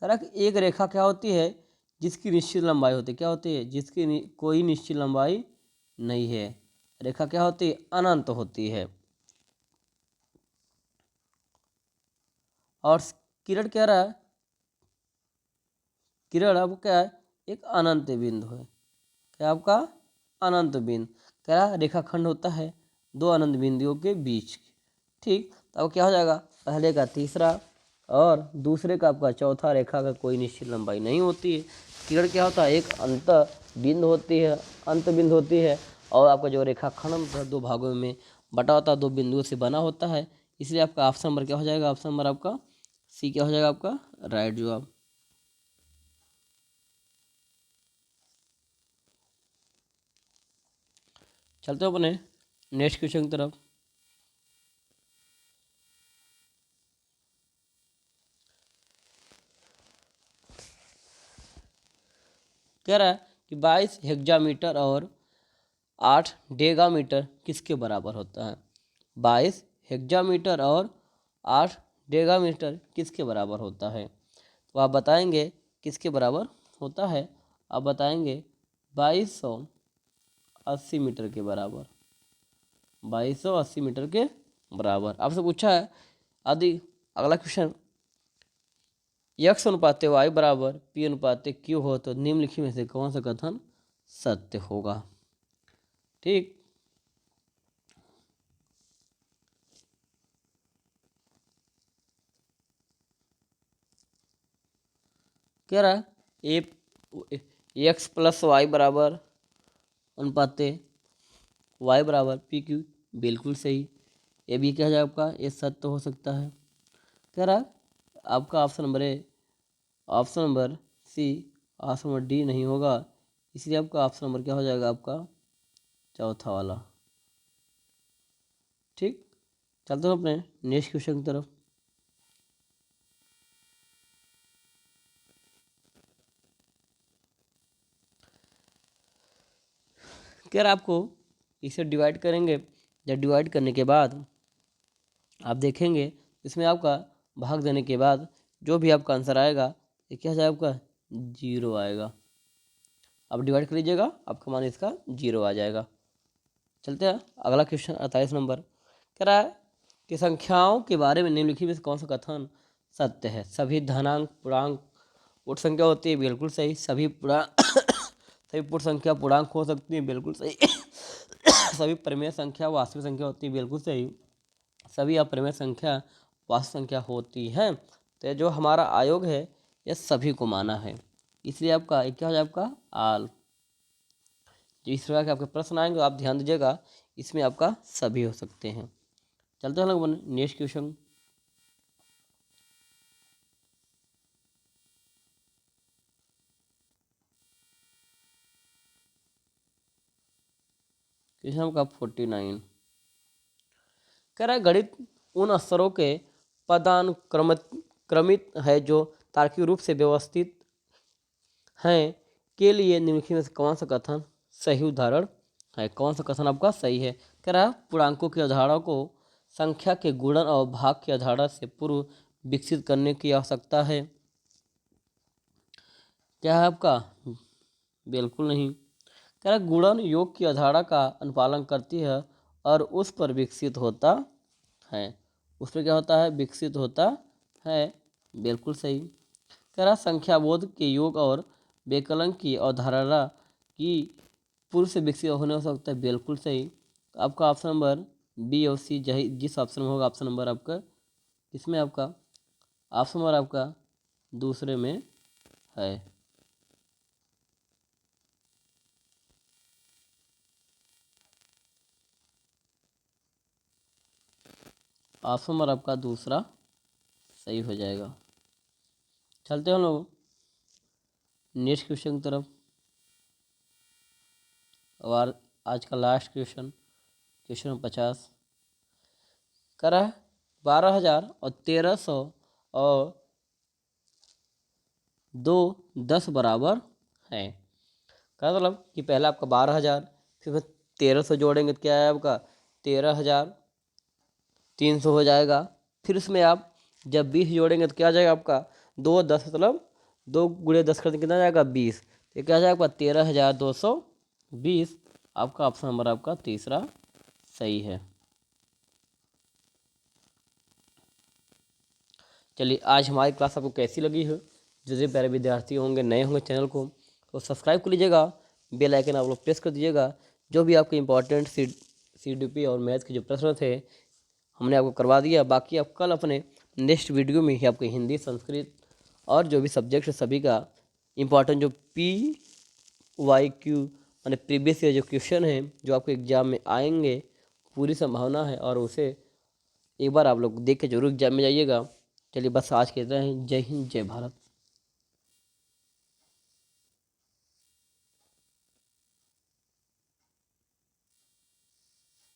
कह एक रेखा क्या होती है जिसकी निश्चित लंबाई होती है, क्या होती है जिसकी कोई निश्चित लंबाई नहीं है। रेखा क्या होती है अनंत होती है। और किरण कह रहा है किरण अब क्या है एक अनंत बिंदु है। क्या आपका अनंत बिंदु कह रहा रेखाखंड होता है दो अनंत बिंदुओं के बीच। ठीक, तो अब क्या हो जाएगा पहले का तीसरा और दूसरे का आपका चौथा। रेखा का कोई निश्चित लंबाई नहीं होती है। किरण क्या होता है एक अंत बिंदु होती है, अंत बिंदु होती है। और आपका जो रेखाखंड दो भागों में बटा होता है, दो बिंदुओं से बना होता है। इसलिए आपका ऑप्शन नंबर क्या हो जाएगा ऑप्शन नंबर आपका सी क्या हो जाएगा आपका राइट जवाब। चलते हो अपने नेक्स्ट क्वेश्चन की तरफ। कह रहा है कि 22 हेक्सामीटर और 8 डेगामीटर किसके बराबर होता है। 22 हेक्सामीटर और 8 डेगामीटर किसके बराबर होता है। तो आप बताएंगे किसके बराबर होता है। आप बताएंगे 2280 मीटर के बराबर, 2280 मीटर के बराबर आपसे पूछा है। आदि अगला क्वेश्चन यक्स अनुपात वाई बराबर पी अनुपात क्यू हो तो निम्नलिखित में से कौन सा कथन सत्य होगा। ठीक, कह रहा है ए एक्स प्लस वाई बराबर अनुपात वाई बराबर पी क्यू, बिल्कुल सही। ये भी क्या है आपका ये सत्य हो सकता है। कह रहा है आपका option number A, option number C, option number D नहीं होगा। इसलिए आपका ऑप्शन नंबर क्या हो जाएगा आपका चौथा वाला। ठीक, चलते हैं अपने नेक्स्ट क्वेश्चन की तरफ। कह रहा आपको इसे डिवाइड करेंगे। जब डिवाइड करने के बाद आप देखेंगे इसमें आपका भाग देने के बाद जो भी आपका आंसर आएगा ये क्या जाएगा, आपका 0 आएगा। अब डिवाइड कर लीजिएगा, आपका मान इसका 0 आ जाएगा। चलते हैं अगला क्वेश्चन 28 नंबर। कह रहा है कि संख्याओं के बारे में निम्नलिखित में से कौन सा कथन सत्य है। सभी धनांक पूर्णांक पूर्ण संख्या होती है, बिल्कुल सही। सभी सभी पूर्ण संख्या पूर्णांक हो सकती है, बिल्कुल सही। सभी परिमेय संख्या वास्तविक संख्या होती है, बिल्कुल सही। सभी अपरिमेय संख्या वास्तविक संख्या होती है। तो जो हमारा आयोग है यह सभी को माना है, इसलिए आपका क्या हो जाए, आपका आल। जो इस प्रकार के आपके प्रश्न आएंगे आप ध्यान दीजिएगा, इसमें आपका सभी हो सकते हैं। चलते हैं लोग नेक्स्ट क्वेश्चन। क्वेश्चन आपका 49 कह रहा है गणित उन अक्षरों के पदानुक्रमित है जो तार्किक रूप से व्यवस्थित हैं के लिए निम्नलिखित में से कौन सा कथन सही उदाहरण है। कौन सा कथन आपका सही है। कह रहा है पूर्णांकों की अवधारणा को संख्या के गुणन और भाग की अवधारणा से पूर्व विकसित करने की आवश्यकता है। क्या है आपका, बिल्कुल नहीं। कह रहा गुणन योग की अवधारणा का अनुपालन करती है और उस पर विकसित होता है। उस पर क्या होता है, विकसित होता है, बिल्कुल सही। कह रहा संख्या बोध के योग और विकलन की अवधारणा की पूर्व से विकसित होने हो सकता है, बिल्कुल सही। आपका ऑप्शन नंबर बी और सी जिस ऑप्शन में होगा, ऑप्शन नंबर आपका इसमें आपका ऑप्शन नंबर आपका दूसरे में है। ऑप्शन नंबर आपका दूसरा सही हो जाएगा। चलते हैं हम लोग नेक्स्ट क्वेश्चन की तरफ। और आज का लास्ट क्वेश्चन, क्वेश्चन 50 करा है 12,000 और 1,300 और 2 10 बराबर है। क्या मतलब कि पहले आपका 12,000, फिर 1,300 जोड़ेंगे तो क्या है आपका 13,300 हो जाएगा। फिर उसमें आप जब 20 जोड़ेंगे तो क्या आ जाएगा आपका 2 10 मतलब 2 गुणे 10 करते कितना जाएगा 20। तो क्या जाएगा आपका 13,220। आपका ऑप्शन नंबर आपका तीसरा सही है। चलिए आज हमारी क्लास आपको कैसी लगी है। जितने प्यारे विद्यार्थी होंगे नए होंगे चैनल को तो सब्सक्राइब कर लीजिएगा, बेल आइकन आप लोग प्रेस कर दीजिएगा। जो भी आपके इंपॉर्टेंट CDP और मैथ के जो प्रश्न थे हमने आपको करवा दिया। बाकी आप कल अपने नेक्स्ट वीडियो में ही आपको हिंदी, संस्कृत और जो भी सब्जेक्ट है सभी का इम्पॉर्टेंट जो PYQ यानी प्रीवियस ईयर जो क्वेश्चन है जो आपके एग्जाम में आएंगे पूरी संभावना है, और उसे एक बार आप लोग देख के जरूर एग्जाम में जाइएगा। चलिए बस आज के इतना ही। जय हिंद, जय भारत।